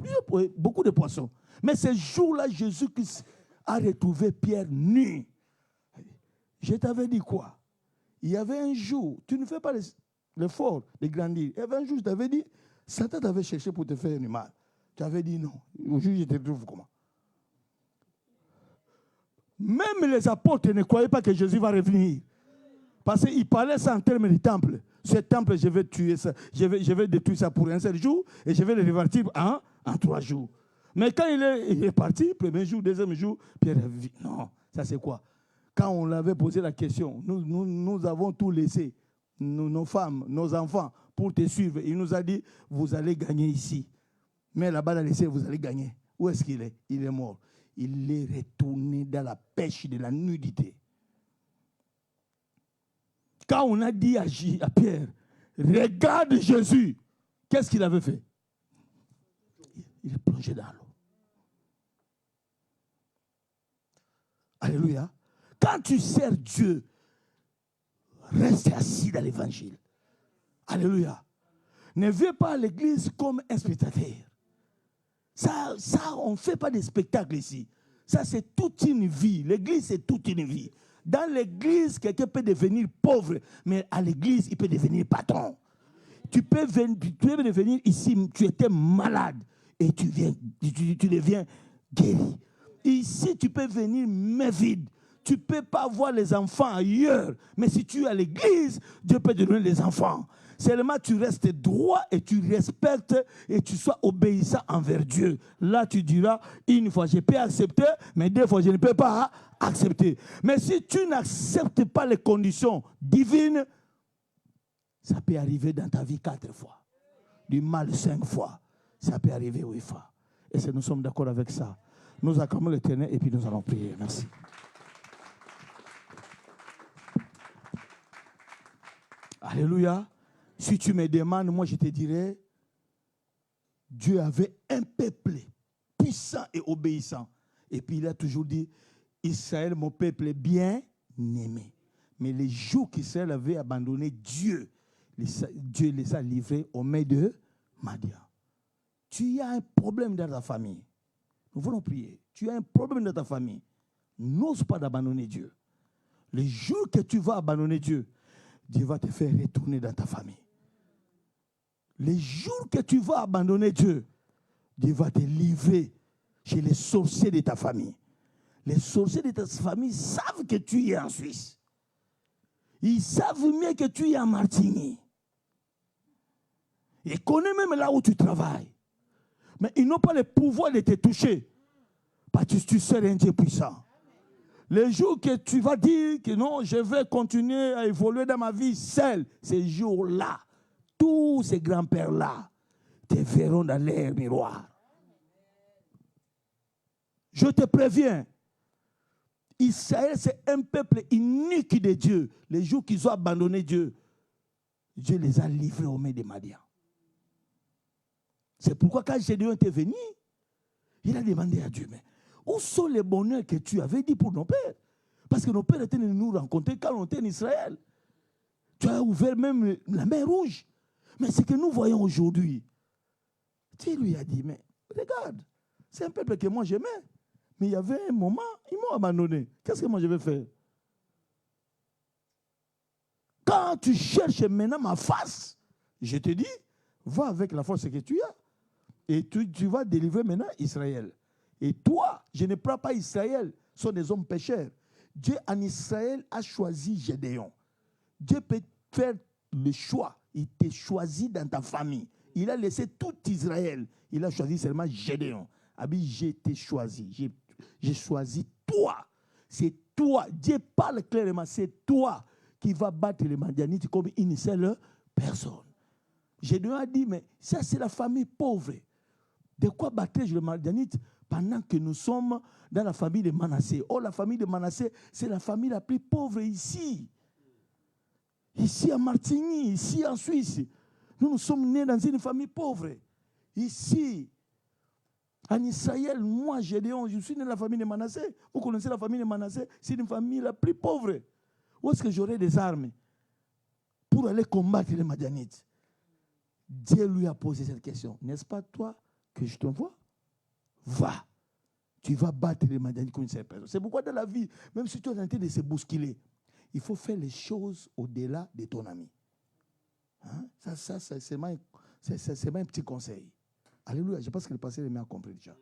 beaucoup de poissons. Mais ce jour-là, Jésus-Christ a retrouvé Pierre nu. Je t'avais dit quoi? Il y avait un jour, tu ne fais pas l'effort de grandir. Il y avait un jour, je t'avais dit, Satan t'avait cherché pour te faire du mal. Tu avais dit non. Aujourd'hui, je te trouve comment? Même les apôtres ne croyaient pas que Jésus va revenir. Parce qu'il parlait ça en termes de temple. Ce temple, je vais tuer ça. Je vais détruire ça pour un seul jour et je vais le repartir en 3 jours. Mais quand il est parti, premier jour, deuxième jour, Pierre a dit, non, ça c'est quoi? Quand on l'avait posé la question, nous avons tout laissé, nos femmes, nos enfants, pour te suivre. Il nous a dit, vous allez gagner ici. Mais là-bas, dans les cieux, vous allez gagner. Où est-ce qu'il est? Il est mort. Il est retourné dans la pêche de la nudité. Quand on a dit à Pierre, regarde Jésus, qu'est-ce qu'il avait fait? Il est plongé dans l'eau. Alléluia. Quand tu sers Dieu, reste assis dans l'évangile. Alléluia. Ne viens pas à l'église comme un spectateur. Ça on ne fait pas de spectacle ici. Ça, c'est toute une vie. L'église, c'est toute une vie. Dans l'église, quelqu'un peut devenir pauvre, mais à l'église, il peut devenir patron. Tu peux devenir ici, tu étais malade et tu deviens guéri. Ici, tu peux venir mais vide. Tu ne peux pas voir les enfants ailleurs. Mais si tu es à l'église, Dieu peut te donner les enfants. Seulement, tu restes droit et tu respectes et tu sois obéissant envers Dieu. Là, tu diras, une fois, je peux accepter, mais deux fois, je ne peux pas accepter. Mais si tu n'acceptes pas les conditions divines, ça peut arriver dans ta vie 4 fois. Du mal 5 fois. Ça peut arriver 8 fois. Et si nous sommes d'accord avec ça, nous acclamons l'Éternel et puis nous allons prier. Merci. Alléluia. Si tu me demandes, moi je te dirais, Dieu avait un peuple puissant et obéissant. Et puis il a toujours dit, Israël, mon peuple bien-aimé. Mais les jours qu'Israël avait abandonné Dieu, Dieu les a livrés aux mains de Madian. Tu as un problème dans ta famille. Nous voulons prier. Tu as un problème dans ta famille. N'ose pas d'abandonner Dieu. Les jours que tu vas abandonner Dieu, Dieu va te faire retourner dans ta famille. Les jours que tu vas abandonner Dieu, Dieu va te livrer chez les sorciers de ta famille. Les sorciers de ta famille savent que tu es en Suisse. Ils savent mieux que tu es en Martinique. Ils connaissent même là où tu travailles. Mais ils n'ont pas le pouvoir de te toucher. Parce que tu seras un Dieu puissant. Les jours que tu vas dire que non, je vais continuer à évoluer dans ma vie seul, ces jours-là, tous ces grands-pères-là te verront dans l'air miroir. Je te préviens, Israël, c'est un peuple unique de Dieu. Les jours qu'ils ont abandonné Dieu, Dieu les a livrés aux mains des Madians. C'est pourquoi quand Gédéon était venu, il a demandé à Dieu, mais où sont les bonheurs que tu avais dit pour nos pères? Parce que nos pères étaient venus nous rencontrer quand on était en Israël. Tu as ouvert même la mer Rouge. Mais ce que nous voyons aujourd'hui, Dieu lui a dit, mais regarde, c'est un peuple que moi j'aimais. Mais il y avait un moment, ils m'ont abandonné. Qu'est-ce que moi je vais faire? Quand tu cherches maintenant ma face, je te dis, va avec la force que tu as. Et tu vas délivrer maintenant Israël. Et toi, je ne prends pas Israël, ce sont des hommes pécheurs. Dieu en Israël a choisi Gédéon. Dieu peut faire le choix. Il t'a choisi dans ta famille. Il a laissé tout Israël. Il a choisi seulement Gédéon. Abi, j'ai été choisi. J'ai choisi toi. C'est toi. Dieu parle clairement. C'est toi qui vas battre les Madianites comme une seule personne. Gédéon a dit, mais ça c'est la famille pauvre. De quoi battre les Madianites pendant que nous sommes dans la famille de Manassé? Oh, la famille de Manassé, c'est la famille la plus pauvre ici. Ici en Martinique, ici en Suisse. Nous sommes nés dans une famille pauvre. Ici, en Israël, moi, Gédéon, je suis né dans la famille de Manassé. Vous connaissez la famille de Manassé? C'est une famille la plus pauvre. Où est-ce que j'aurai des armes pour aller combattre les Madianites? Dieu lui a posé cette question. N'est-ce pas toi que je t'envoie? Va. Tu vas battre les Madianites comme une seule personne. C'est pourquoi dans la vie, même si tu es en train de se bousculer, il faut faire les choses au-delà de ton ami. Hein? Ça c'est seulement un petit conseil. Alléluia. Je pense que le pasteur m'a compris déjà.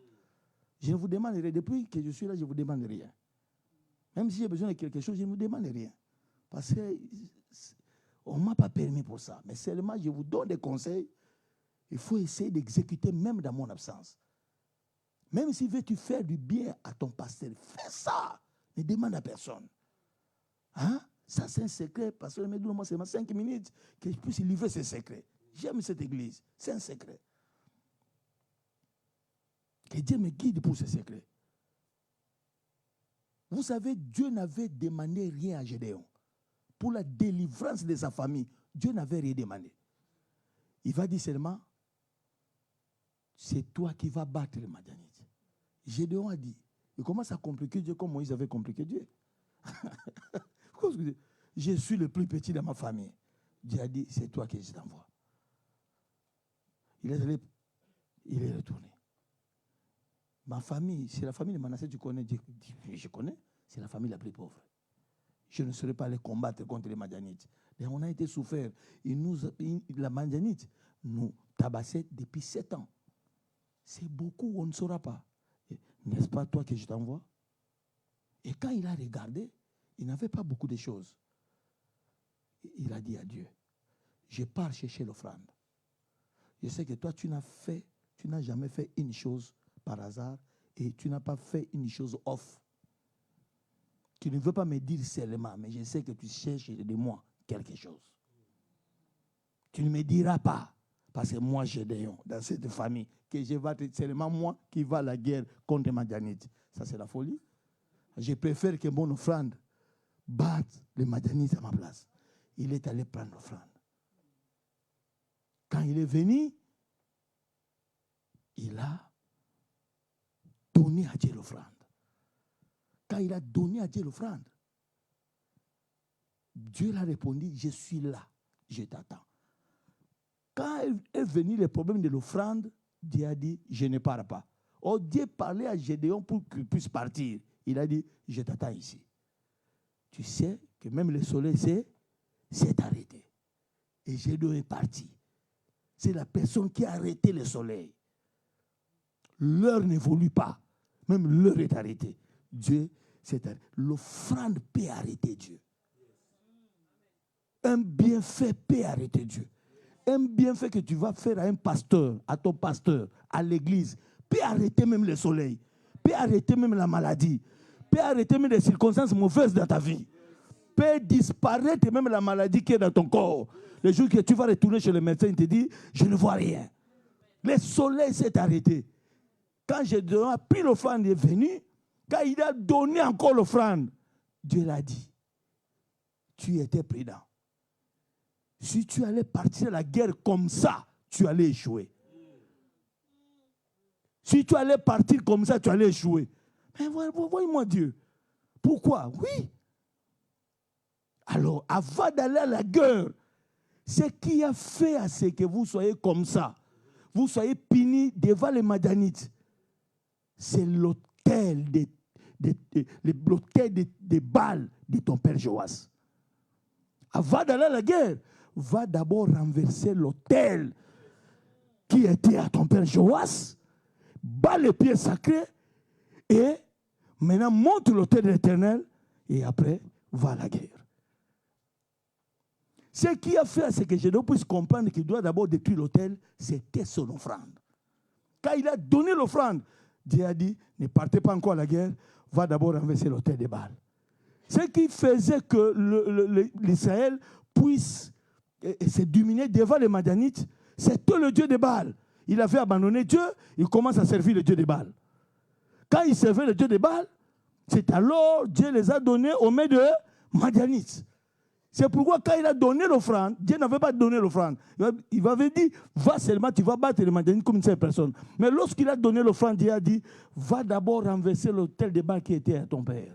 Je ne vous demande rien. Depuis que je suis là, je ne vous demande rien. Même si j'ai besoin de quelque chose, je ne vous demande rien. Parce qu'on ne m'a pas permis pour ça. Mais seulement, je vous donne des conseils. Il faut essayer d'exécuter même dans mon absence. Même si veux-tu faire du bien à ton pasteur, fais ça. Ne demande à personne. Hein? Ça, c'est un secret. Pasteur, moi, c'est 5 minutes que je puisse livrer ce secret. J'aime cette église. C'est un secret. Que Dieu me guide pour ce secret. Vous savez, Dieu n'avait demandé rien à Gédéon. Pour la délivrance de sa famille, Dieu n'avait rien demandé. Il va dire seulement, c'est toi qui vas battre les Madianites. Gédéon a dit, il commence à compliquer Dieu comme Moïse avait compliqué Dieu. Je suis le plus petit de ma famille. Dieu a dit, c'est toi que je t'envoie. Il est retourné. Ma famille, c'est la famille de Manassé, tu connais, je connais, c'est la famille la plus pauvre. Je ne serais pas allé combattre contre les Madianites. Et on a été souffert. La Madianite nous tabassait depuis 7 ans. C'est beaucoup, on ne saura pas. N'est-ce pas toi que je t'envoie? Et quand il a regardé, il n'avait pas beaucoup de choses. Il a dit à Dieu, je pars chercher l'offrande. Je sais que toi, tu n'as jamais fait une chose par hasard et tu n'as pas fait une chose off. Tu ne veux pas me dire seulement, mais je sais que tu cherches de moi quelque chose. Tu ne me diras pas, parce que moi, j'ai des gens dans cette famille, que je vais être seulement moi qui va à la guerre contre Madianites. Ça, c'est la folie. Je préfère que mon offrande batte les Madianites à ma place. Il est allé prendre l'offrande. Quand il est venu, il a donné à Dieu l'offrande. Quand il a donné à Dieu l'offrande, Dieu l'a répondu, je suis là, je t'attends. Quand est venu le problème de l'offrande, Dieu a dit, je ne pars pas. Oh, Dieu parlait à Gédéon pour qu'il puisse partir. Il a dit, je t'attends ici. Tu sais que même le soleil s'est arrêté. Et Gédéon est parti. C'est la personne qui a arrêté le soleil. L'heure n'évolue pas. Même l'heure est arrêtée. Dieu s'est arrêté. L'offrande peut arrêter Dieu. Un bienfait peut arrêter Dieu. Un bienfait que tu vas faire à un pasteur, à ton pasteur, à l'église, peut arrêter même le soleil, peut arrêter même la maladie, peut arrêter même les circonstances mauvaises dans ta vie, peut disparaître même la maladie qui est dans ton corps. Le jour que tu vas retourner chez le médecin, il te dit, je ne vois rien. Le soleil s'est arrêté. Quand Gédéon a pris l'offrande, il est venu, quand il a donné encore l'offrande, Dieu l'a dit, tu étais prudent. Si tu allais partir à la guerre comme ça, tu allais échouer. Si tu allais partir comme ça, tu allais échouer. Mais voyez-moi Dieu. Pourquoi? Oui. Alors, avant d'aller à la guerre, ce qui a fait à ce que vous soyez comme ça, vous soyez punis devant les Madianites, c'est l'autel des Baals de ton père Joas. Avant d'aller à la guerre, va d'abord renverser l'autel qui était à ton père Joas, bat les pieds sacrés et maintenant monte l'autel de l'Éternel et après va à la guerre. Ce qui a fait à ce que Gédéon puisse comprendre qu'il doit d'abord détruire l'autel, c'était son offrande. Quand il a donné l'offrande, Dieu a dit, ne partez pas encore à la guerre, va d'abord renverser l'autel des Baals. Ce qui faisait que l'Israël puisse se dominer devant les Madianites, c'était le Dieu des Baals. Il avait abandonné Dieu, il commence à servir le Dieu des Baals. Quand il servait le Dieu des Baals, c'est alors Dieu les a donnés aux mains de Madianites. C'est pourquoi quand il a donné l'offrande, Dieu n'avait pas donné l'offrande. Il avait dit, va seulement, tu vas battre les Madianites comme une seule personne. Mais lorsqu'il a donné l'offrande, Dieu a dit, va d'abord renverser l'autel des Baals qui était à ton père.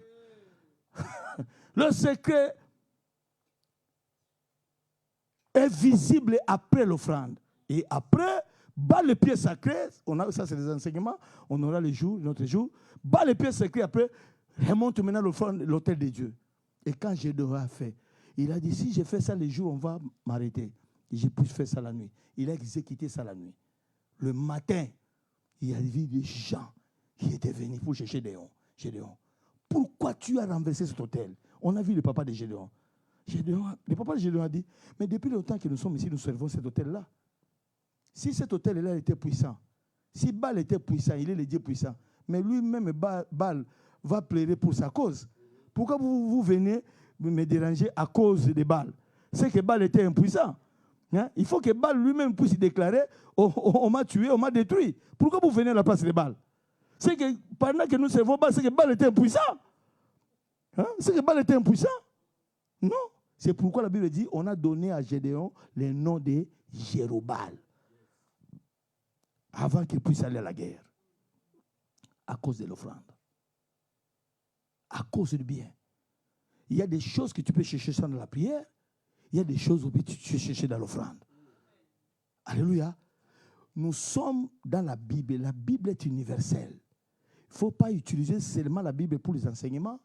Le secret est visible après l'offrande. Et après, bas les pieds sacrés, ça c'est les enseignements, on aura les jours, notre jour, bas les pieds sacrés, après, remonte maintenant l'offrande, l'autel de Dieu. Et quand Gédéon a fait, il a dit, si je fais ça les jours, on va m'arrêter. Et j'ai pu faire ça la nuit. Il a exécuté ça la nuit. Le matin, il y a vu des gens qui étaient venus pour chercher Gédéon. Pourquoi tu as renversé cet autel? On a vu le papa de Gédéon. Le papa de Gédéon a dit, mais depuis le temps que nous sommes ici, nous servons cet autel-là. Si cet autel-là était puissant, si Baal était puissant, il est le Dieu puissant, mais lui-même, Baal va plaider pour sa cause. Pourquoi vous venez me déranger à cause de Baal? C'est que Baal était impuissant. Hein? Il faut que Baal lui-même puisse déclarer, on m'a tué, on m'a détruit. Pourquoi vous venez à la place de Baal? C'est que pendant que nous servons Baal, c'est que Baal était impuissant. Hein? C'est que Baal était impuissant. Non. C'est pourquoi la Bible dit, on a donné à Gédéon le nom de Jérubal. Avant qu'il puisse aller à la guerre. À cause de l'offrande. À cause du bien. Il y a des choses que tu peux chercher dans la prière. Il y a des choses que tu peux chercher dans l'offrande. Alléluia. Nous sommes dans la Bible. La Bible est universelle. ne faut pas utiliser seulement la Bible pour les enseignements,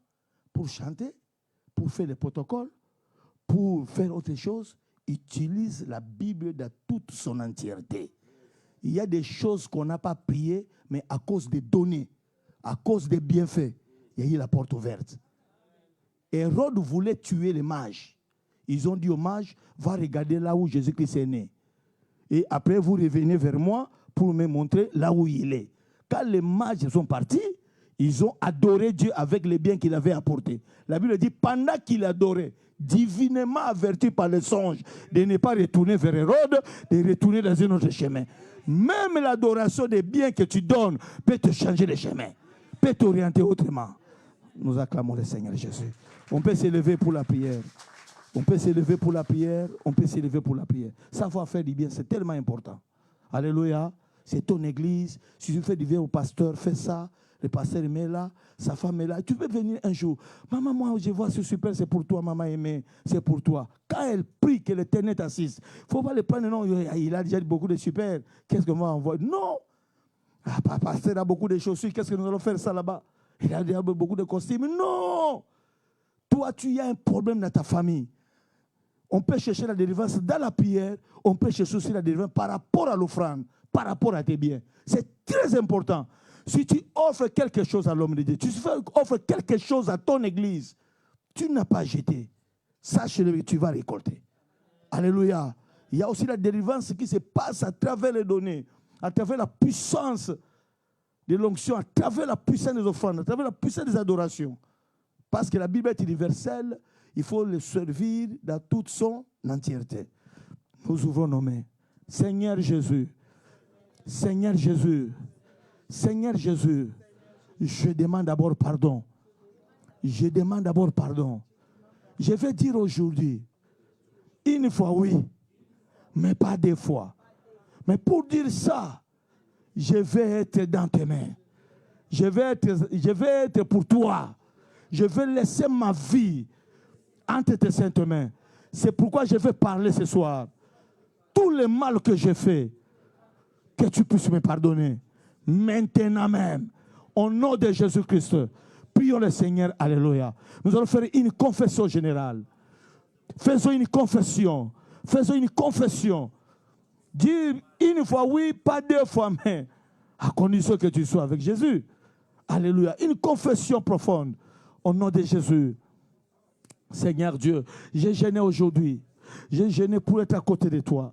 pour chanter, pour faire les protocoles, pour faire autre chose. Utilise la Bible dans toute son entièreté. Il y a des choses qu'on n'a pas priées, mais à cause des données, à cause des bienfaits, il y a eu la porte ouverte. Hérode voulait tuer les mages. Ils ont dit aux mages, va regarder là où Jésus-Christ est né. Et après, vous revenez vers moi pour me montrer là où il est. Quand les mages sont partis, ils ont adoré Dieu avec les biens qu'il avait apportés. La Bible dit, pendant qu'il adorait, divinement averti par le songe de ne pas retourner vers Hérode, de retourner dans un autre chemin. Même l'adoration des biens que tu donnes peut te changer de chemin, peut t'orienter autrement. Nous acclamons le Seigneur Jésus. On peut s'élever pour la prière. On peut s'élever pour la prière. On peut s'élever pour la prière. Savoir faire du bien, c'est tellement important. Alléluia. C'est ton église. Si tu fais du bien au pasteur, fais ça. Le pasteur est là, sa femme est là. Tu peux venir un jour. Maman, moi, je vois ce super, c'est pour toi, maman aimée, c'est pour toi. Quand elle prie, que l'Éternel t'assiste, il ne faut pas le prendre, non, il a déjà beaucoup de super. Qu'est-ce que moi envoie? Non. Ah, pasteur a beaucoup de chaussures, qu'est-ce que nous allons faire ça là-bas? Il a déjà beaucoup de costumes. Non. Toi, tu as un problème dans ta famille. On peut chercher la délivrance dans la prière, on peut chercher aussi la délivrance par rapport à l'offrande, par rapport à tes biens. C'est très important. Si tu offres quelque chose à l'homme de Dieu, tu offres quelque chose à ton église, tu n'as pas jeté. Sache-le que tu vas récolter. Alléluia. Il y a aussi la délivrance qui se passe à travers les données, à travers la puissance de l'onction, à travers la puissance des offrandes, à travers la puissance des adorations. Parce que la Bible est universelle, il faut le servir dans toute son entièreté. Nous ouvrons nos mains. Seigneur Jésus, Seigneur Jésus, Seigneur Jésus, je demande d'abord pardon. Je demande d'abord pardon. Je vais dire aujourd'hui, une fois oui, mais pas deux fois. Mais pour dire ça, je vais être dans tes mains. Je vais être pour toi. Je vais laisser ma vie entre tes saintes mains. C'est pourquoi je vais parler ce soir. Tout le mal que j'ai fait, que tu puisses me pardonner. Maintenant même, au nom de Jésus-Christ, prions le Seigneur, alléluia. Nous allons faire une confession générale. Faisons une confession. Faisons une confession. Dis une fois oui, pas deux fois mais, à condition que tu sois avec Jésus. Alléluia. Une confession profonde. Au nom de Jésus. Seigneur Dieu, j'ai gêné aujourd'hui. J'ai gêné pour être à côté de toi.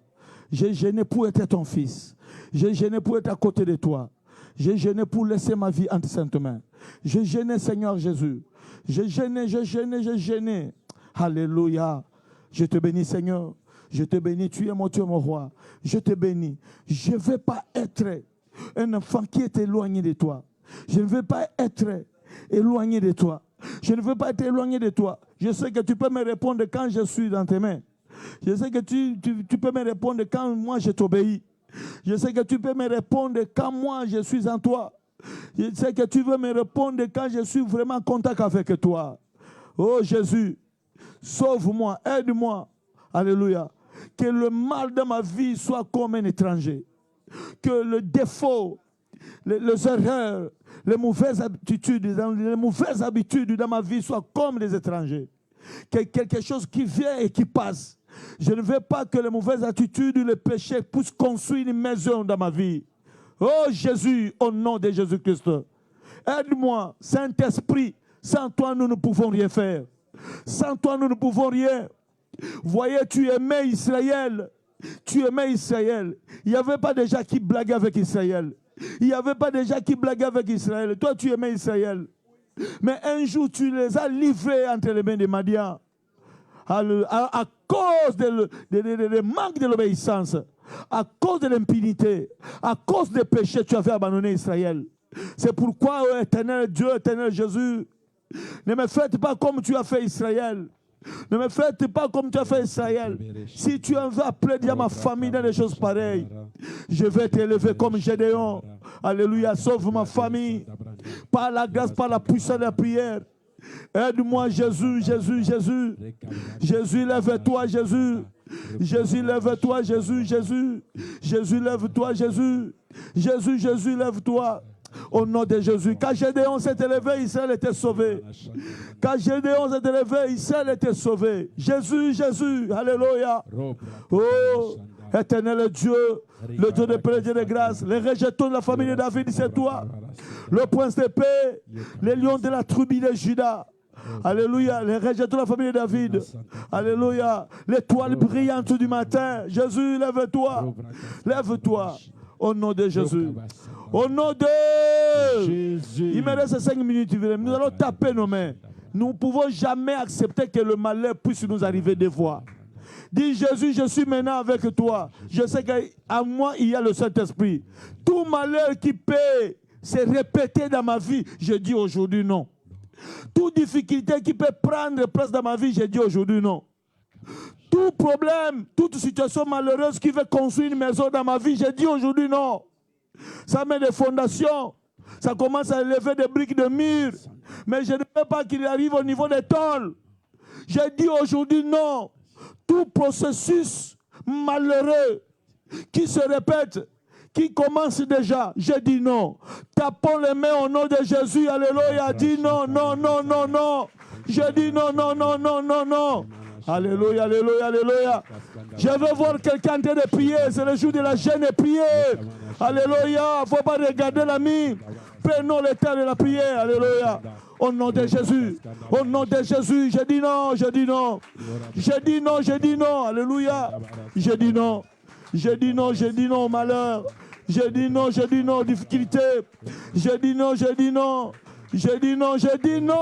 J'ai gêné pour être ton fils. J'ai gêné pour être à côté de toi. J'ai gêné pour laisser ma vie entre saintes mains. J'ai gêné, Seigneur Jésus. J'ai gêné. Alléluia. Je te bénis, Seigneur. Je te bénis. Tu es mon Dieu, mon roi. Je te bénis. Je ne veux pas être un enfant qui est éloigné de toi. Je ne veux pas être éloigné de toi. Je ne veux pas être éloigné de toi. Je sais que tu peux me répondre quand je suis dans tes mains. Je sais que tu peux me répondre quand moi je t'obéis. Je sais que tu peux me répondre quand moi je suis en toi. Je sais que tu veux me répondre quand je suis vraiment en contact avec toi. Oh Jésus, sauve-moi, aide-moi. Alléluia. Que le mal de ma vie soit comme un étranger. Que le défaut, les erreurs, les mauvaises habitudes dans ma vie soient comme des étrangers. Que quelque chose qui vient et qui passe. Je ne veux pas que les mauvaises attitudes, les péchés puissent construire une maison dans ma vie. Oh Jésus, au nom de Jésus-Christ, aide-moi, Saint-Esprit. Sans toi, nous ne pouvons rien faire. Sans toi, nous ne pouvons rien. Voyez, tu aimais Israël. Tu aimais Israël. Il n'y avait pas de gens qui blaguaient avec Israël. Il n'y avait pas de gens qui blaguaient avec Israël. Toi, tu aimais Israël. Mais un jour, tu les as livrés entre les mains de Madian. À cause de manque de l'obéissance, à cause de l'impunité, à cause des péchés, tu avais abandonné Israël. C'est pourquoi, oh, éternel Dieu, éternel Jésus, ne me faites pas comme tu as fait Israël. Ne me faites pas comme tu as fait Israël. Si tu en veux appeler à ma famille dans des choses pareilles, je vais t'élever comme Gédéon. Alléluia, sauve ma famille. Par la grâce, par la puissance de la prière. Aide-moi Jésus, Jésus, Jésus. Jésus, lève-toi, Jésus. Jésus, lève-toi, Jésus, Jésus. Jésus, lève-toi, Jésus. Jésus, Jésus, lève-toi. Au nom de Jésus. Quand Gédéon s'est élevé, Israël était sauvé. Quand Gédéon s'est élevé, Israël était sauvé. Jésus, Jésus. Alléluia. Oh, éternel Dieu, le Dieu de paix et de grâce, les rejetons de la famille de David, c'est toi. Le prince de paix, les lions de la tribu de Juda. Alléluia. Les rejetons de la famille de David. Alléluia. L'étoile brillante du matin. Jésus, lève-toi. Lève-toi. Au nom de Jésus. Au nom de Jésus. Il me reste 5 minutes. Nous allons taper nos mains. Nous ne pouvons jamais accepter que le malheur puisse nous arriver des fois. Dis Jésus, je suis maintenant avec toi. Je sais qu'à moi, il y a le Saint-Esprit. Tout malheur qui peut se répéter dans ma vie, je dis aujourd'hui non. Toute difficulté qui peut prendre place dans ma vie, je dis aujourd'hui non. Tout problème, toute situation malheureuse qui veut construire une maison dans ma vie, je dis aujourd'hui non. Ça met des fondations, ça commence à élever des briques de mur, mais je ne veux pas qu'il arrive au niveau des tôles. Je dis aujourd'hui non. Tout processus malheureux qui se répète, qui commence déjà, je dis non. Tapons les mains au nom de Jésus, alléluia. Dis non, non, non, non, non. Je dis non, non, non, non, non, non. Alléluia, alléluia, alléluia. Je veux voir quelqu'un en train de prier. C'est le jour de la jeûne et prier. Alléluia. Il ne faut pas regarder l'ami. Prenons le temps de la prière. Alléluia. Au nom de Jésus. Au nom de Jésus. Je dis non, je dis non. Je dis non, je dis non. Alléluia. Je dis non. Je dis non, je dis non au malheur. Je dis non aux difficultés. Je dis non, je dis non. Je dis non, je dis non,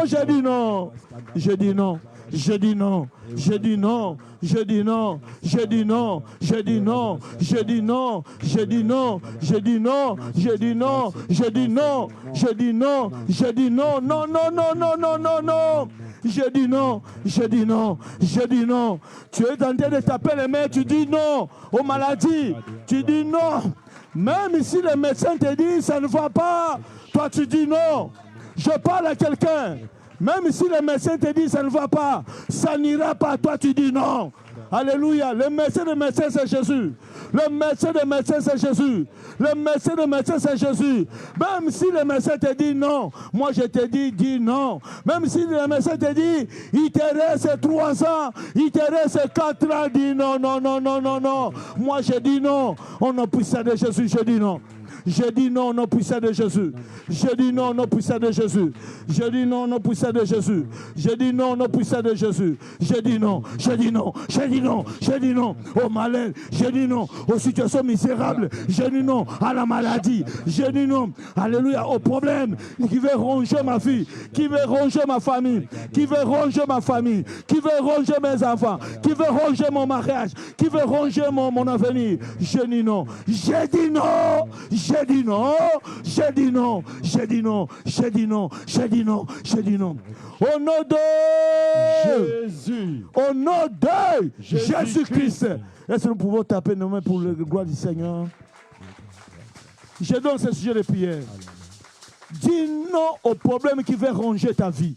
je dis non. Je dis non. Je dis non, je dis non, je dis non, je dis non, je dis non, je dis non, je dis non, je dis non, je dis non, je dis non, je dis non, je dis non, non, non, non, non, non, non, non. Je dis non, je dis non, je dis non. Tu es en train de taper les mains, tu dis non aux maladies, tu dis non. Même si les médecins te disent ça ne va pas, toi tu dis non. Je parle à quelqu'un. Même si le médecin te dit ça ne va pas, ça n'ira pas, toi tu dis non. Alléluia. Le médecin de médecin c'est Jésus. Le médecin de médecin c'est Jésus. Le médecin de médecin c'est Jésus. Même si le médecin te dit non, moi je te dis non. Même si le médecin te dit il te reste 3 ans, il te reste 4 ans, dis non, non, non, non, non, non. Moi je dis non. Au nom puissant de Jésus, je dis non. Je dis non, non puissant de Jésus. Je dis non, non puissant de Jésus. Je dis non, non puissant de Jésus. Je dis non, non puissant de Jésus. Je dis non, je dis non, je dis non, je dis non au malheur. Je dis non aux situations misérables. Je dis non à la maladie. Je dis non, alléluia, aux problèmes qui veut ronger ma vie, qui veut ronger ma famille, qui veut ronger ma famille, qui veut ronger mes enfants, qui veut ronger mon mariage, qui veut ronger mon avenir. Je dis non, je dis non. J'ai dit non, j'ai dit non, j'ai dit non, j'ai dit non, j'ai dit non, j'ai dit non. Au nom de Jésus, au nom de Jésus-Christ. Est-ce que nous pouvons taper nos mains pour la gloire du Seigneur? Je donne ce sujet de prière. Dis non au problème qui veut ronger ta vie.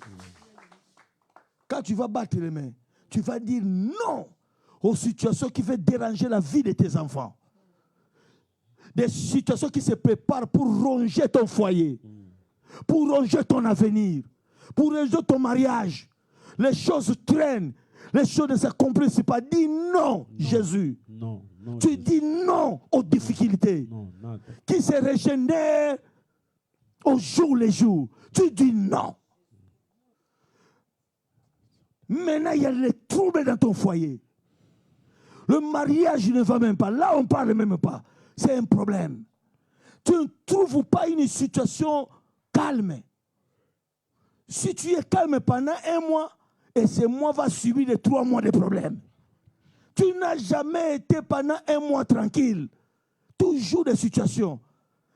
Quand tu vas battre les mains, tu vas dire non aux situations qui veulent déranger la vie de tes enfants. Des situations qui se préparent pour ronger ton foyer, pour ronger ton avenir, pour ronger ton mariage. Les choses traînent, les choses ne s'accomplissent pas. Dis non, Jésus. Non, non, tu dis non aux difficultés qui se régénèrent au jour le jour. Tu dis non. Maintenant, il y a les troubles dans ton foyer. Le mariage ne va même pas. Là, on ne parle même pas. C'est un problème. Tu ne trouves pas une situation calme. Si tu es calme pendant 1 mois, et ce mois va subir les 3 mois de problèmes. Tu n'as jamais été pendant 1 mois tranquille. Toujours des situations.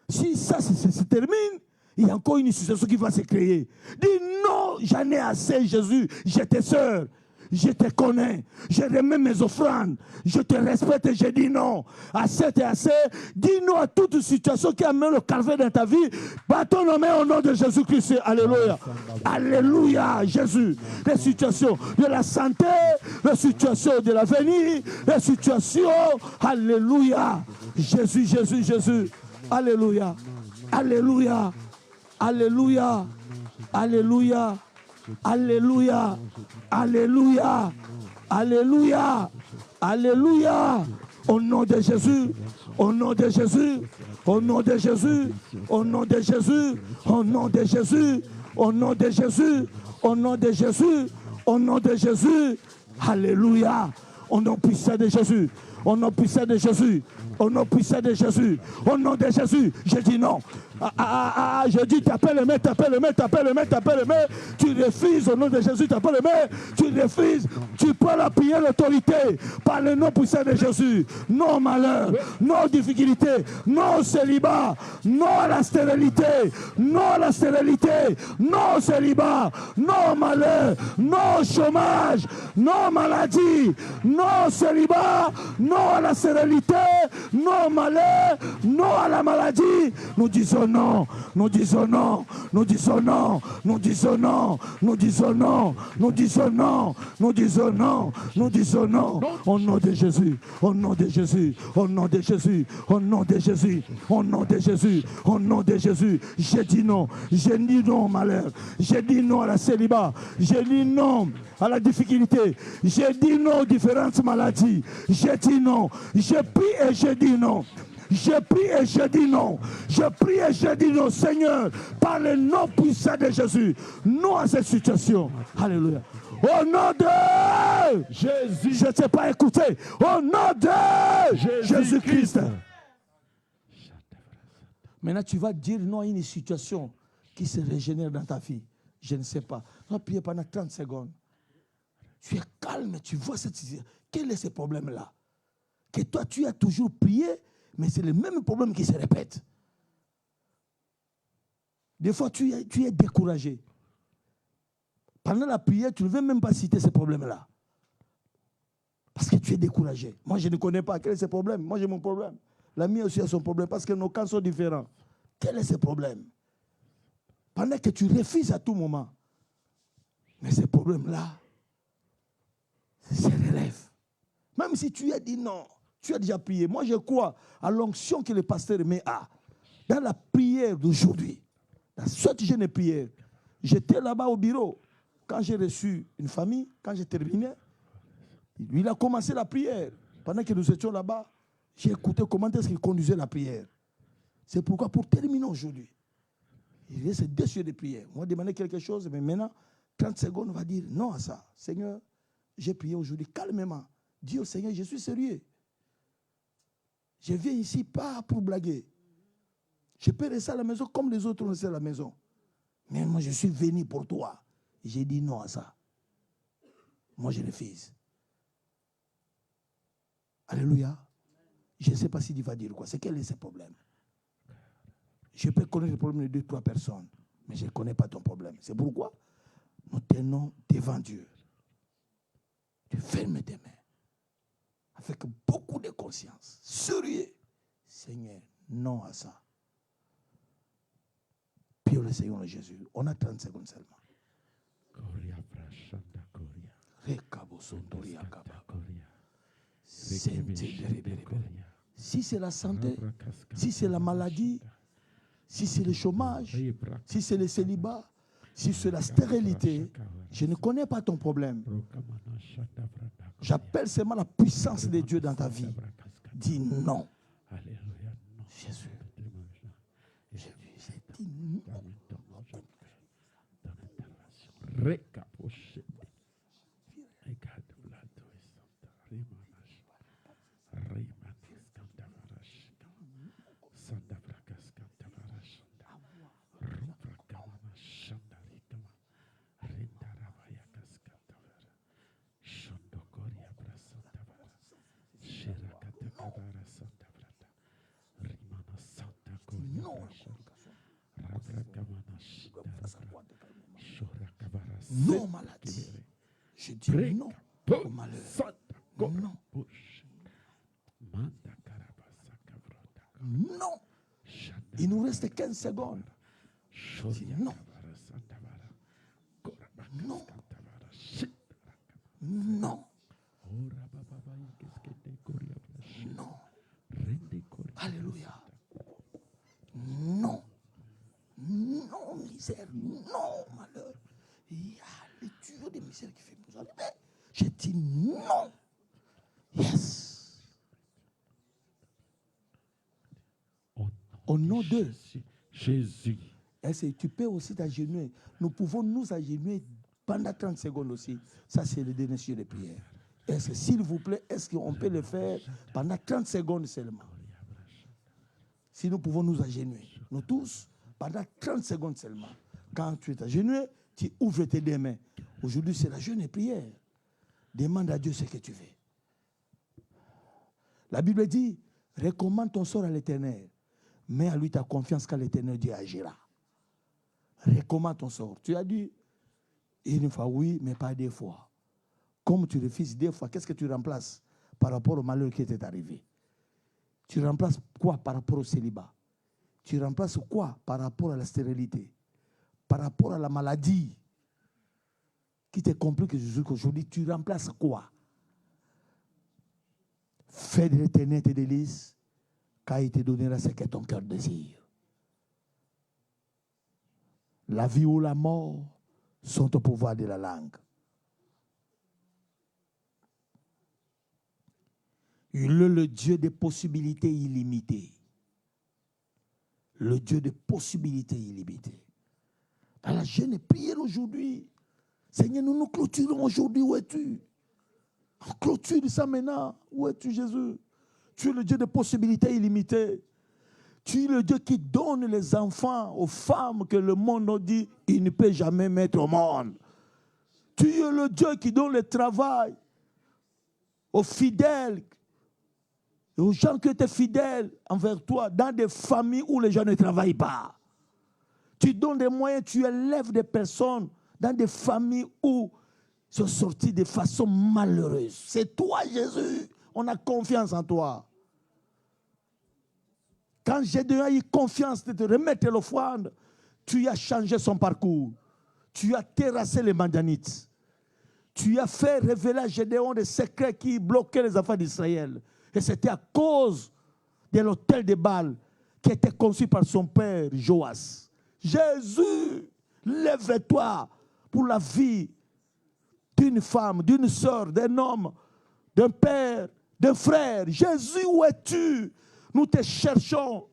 Si ça se termine, il y a encore une situation qui va se créer. Dis non, j'en ai assez, Jésus, j'étais sœur. Je te connais, je remets mes offrandes, je te respecte et je dis non. Assez et assez, dis non à toute situation qui amène le calvaire dans ta vie. Battons nos mains au nom de Jésus-Christ. Alléluia. Alléluia, Jésus. Les situations de la santé, les situations de l'avenir, les situations, alléluia. Jésus, Jésus, Jésus. Alléluia. Alléluia. Alléluia. Alléluia. Alléluia. Alléluia. Alléluia. Alléluia. Au nom de Jésus. Au nom de Jésus. Au nom de Jésus. Au nom de Jésus. Au nom de Jésus. Au nom de Jésus. Au nom de Jésus. Au nom de Jésus. Alléluia. Au nom puissant de Jésus. Au nom puissant de Jésus. Au nom puissant de Jésus. Au nom de Jésus. Je dis non. Je dis t'appelles les mains, t'appelles les mains, t'appelles les mains, t'appelles les mains. Tu refuses au nom de Jésus, t'appelles les mains. Tu refuses. Tu peux la prière l'autorité par le nom puissant de Jésus. Non malheur, non difficulté, non célibat, non à la stérilité, non à la stérilité, non célibat, non malheur, non chômage, non maladie, non célibat, non à la stérilité, non malheur, non à la maladie. Nous disons non, nous disons non, nous disons non, nous disons non, nous disons non, nous disons non, nous disons non, nous disons non, au nom de Jésus, au nom de Jésus, au nom de Jésus, au nom de Jésus, au nom de Jésus, au nom de Jésus, j'ai dit non au malheur, j'ai dit non à la célibat, j'ai dit non à la difficulté, j'ai dit non aux différentes maladies, j'ai dit non, j'ai pris et j'ai dit non. Je prie et je dis non. Je prie et je dis non, Seigneur, par le nom puissant de Jésus. Non à cette situation. Alléluia. Au nom de Jésus. Je ne sais pas écouter. Au nom de Jésus-Christ. Maintenant, tu vas dire non à une situation qui se régénère dans ta vie. Je ne sais pas. Tu vas prier pendant 30 secondes. Tu es calme, tu vois cette situation. Quel est ce problème-là? Que toi, tu as toujours prié, mais c'est le même problème qui se répète. Des fois, tu es découragé. Pendant la prière, tu ne veux même pas citer ces problèmes-là. Parce que tu es découragé. Moi, je ne connais pas quel est ce problème. Moi, j'ai mon problème. L'ami aussi a son problème parce que nos cas sont différents. Quel est ce problème? Pendant que tu refuses à tout moment. Mais ces problèmes-là, se relèvent. Même si tu as dit non. Tu as déjà prié. Moi, je crois à l'onction que le pasteur met à. Dans la prière d'aujourd'hui, dans cette jeune prière, j'étais là-bas au bureau. Quand j'ai reçu une famille, quand j'ai terminé, il a commencé la prière. Pendant que nous étions là-bas, j'ai écouté comment est-ce qu'il conduisait la prière. C'est pourquoi, pour terminer aujourd'hui, il reste 2 sujets de prière. Moi, demander quelque chose, mais maintenant, 30 secondes, on va dire non à ça. Seigneur, j'ai prié aujourd'hui calmement. Dis au Seigneur, je suis sérieux. Je viens ici pas pour blaguer. Je peux rester à la maison comme les autres restent à la maison. Mais moi, je suis venu pour toi. J'ai dit non à ça. Moi, je refuse. Alléluia. Je ne sais pas si tu vas dire quoi. C'est quel est ce problème? Je peux connaître le problème de 2-3 personnes, mais je ne connais pas ton problème. C'est pourquoi nous tenons devant Dieu. Tu fermes tes mains. Avec beaucoup de conscience. Sérieux. Seigneur, non à ça. Puis le Seigneur Jésus. On a 30 secondes seulement. Si c'est la santé, si c'est la maladie, si c'est le chômage, si c'est le célibat, si c'est la stérilité, je ne connais pas ton problème. J'appelle seulement la puissance de Dieu dans ta vie. Dis non. Jésus. J'ai dit non. Non maladie. Je dis non au malheur. Non. Non. Il nous reste 15 secondes. Je dis non. Non. Non. Non. Alléluia. Non. misère. Non, malheur. Il y a le tuyau de misère qui fait nous arriver. J'ai dit non. Yes. Au nom de Jésus. Est-ce que tu peux aussi t'agenouiller? Nous pouvons nous agenouiller pendant 30 secondes aussi. Ça, c'est le dernier sur les prières. Est-ce que, s'il vous plaît, est-ce qu'on peut le faire pendant 30 secondes seulement? Si nous pouvons nous agenouiller, nous tous, pendant 30 secondes seulement. Quand tu es agenouillé, tu ouvres tes deux mains. Aujourd'hui, c'est la jeûne et prière. Demande à Dieu ce que tu veux. La Bible dit, recommande ton sort à l'Éternel. Mets à lui ta confiance qu'à l'Éternel, Dieu agira. Recommande ton sort. Tu as dit une fois oui, mais pas deux fois. Comme tu refuses deux fois, qu'est-ce que tu remplaces par rapport au malheur qui t'est arrivé? Tu remplaces quoi par rapport au célibat? Tu remplaces quoi par rapport à la stérilité? Par rapport à la maladie qui te complique jusqu'aujourd'hui, tu remplaces quoi? Fais de l'Éternel tes délices, car il te donnera ce que ton cœur désire. La vie ou la mort sont au pouvoir de la langue. Il est le Dieu des possibilités illimitées. Le Dieu des possibilités illimitées. Dans la jeûne et prière aujourd'hui, Seigneur, nous nous clôturons aujourd'hui. Où es-tu? On clôture ça maintenant. Où es-tu, Jésus? Tu es le Dieu des possibilités illimitées. Tu es le Dieu qui donne les enfants aux femmes que le monde dit il ne peut jamais mettre au monde. Tu es le Dieu qui donne le travail aux fidèles, aux gens qui étaient fidèles envers toi, dans des familles où les gens ne travaillent pas. Tu donnes des moyens, tu élèves des personnes dans des familles où ils sont sortis de façon malheureuse. C'est toi, Jésus. On a confiance en toi. Quand Gédéon a eu confiance de te remettre l'offrande, tu as changé son parcours. Tu as terrassé les Madianites. Tu as fait révéler à Gédéon des secrets qui bloquaient les affaires d'Israël. Et c'était à cause de l'autel de Baal qui était conçu par son père Joas. Jésus, lève-toi pour la vie d'une femme, d'une soeur, d'un homme, d'un père, d'un frère. Jésus, où es-tu? Nous te cherchons.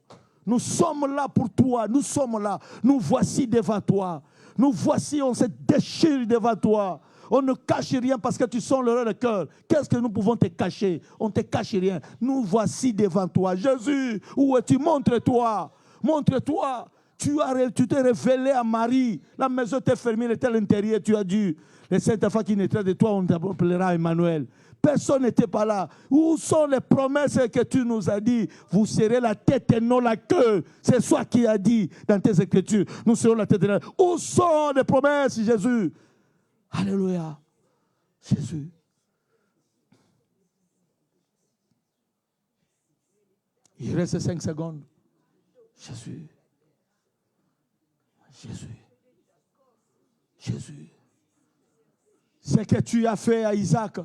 Nous sommes là pour toi. Nous sommes là. Nous voici devant toi. Nous voici, on se déchire devant toi. On ne cache rien parce que tu sens l'horreur de cœur. Qu'est-ce que nous pouvons te cacher? On ne te cache rien. Nous voici devant toi. Jésus, où es-tu? Montre-toi. Montre-toi. Tu t'es révélé à Marie. La maison était fermée, elle était à l'intérieur. Tu as dit, les saintes enfants qui naîtront de toi, on t'appellera Emmanuel. Personne n'était pas là. Où sont les promesses que tu nous as dit? Vous serez la tête et non la queue. C'est toi qui as dit dans tes écritures. Nous serons la tête et non la queue. Où sont les promesses, Jésus? Alléluia. Jésus. Il reste 5 secondes. Jésus. Jésus. Jésus. Ce que tu as fait à Isaac,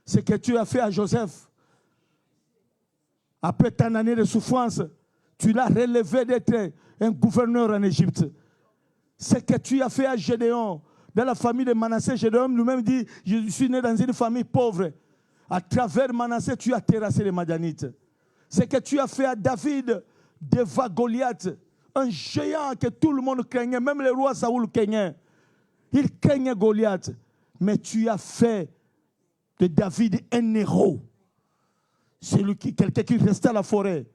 ce que tu as fait à Joseph, après tant d'années de souffrance, tu l'as relevé d'être un gouverneur en Égypte. Ce que tu as fait à Gédéon, dans la famille de Manassé, Gédéon lui-même dit, je suis né dans une famille pauvre. À travers Manassé, tu as terrassé les Madianites. Ce que tu as fait à David, devant Goliath, un géant que tout le monde craignait, même le roi Saoul craignait. Il craignait Goliath. Mais tu as fait de David un héros. C'est quelqu'un qui restait à la forêt,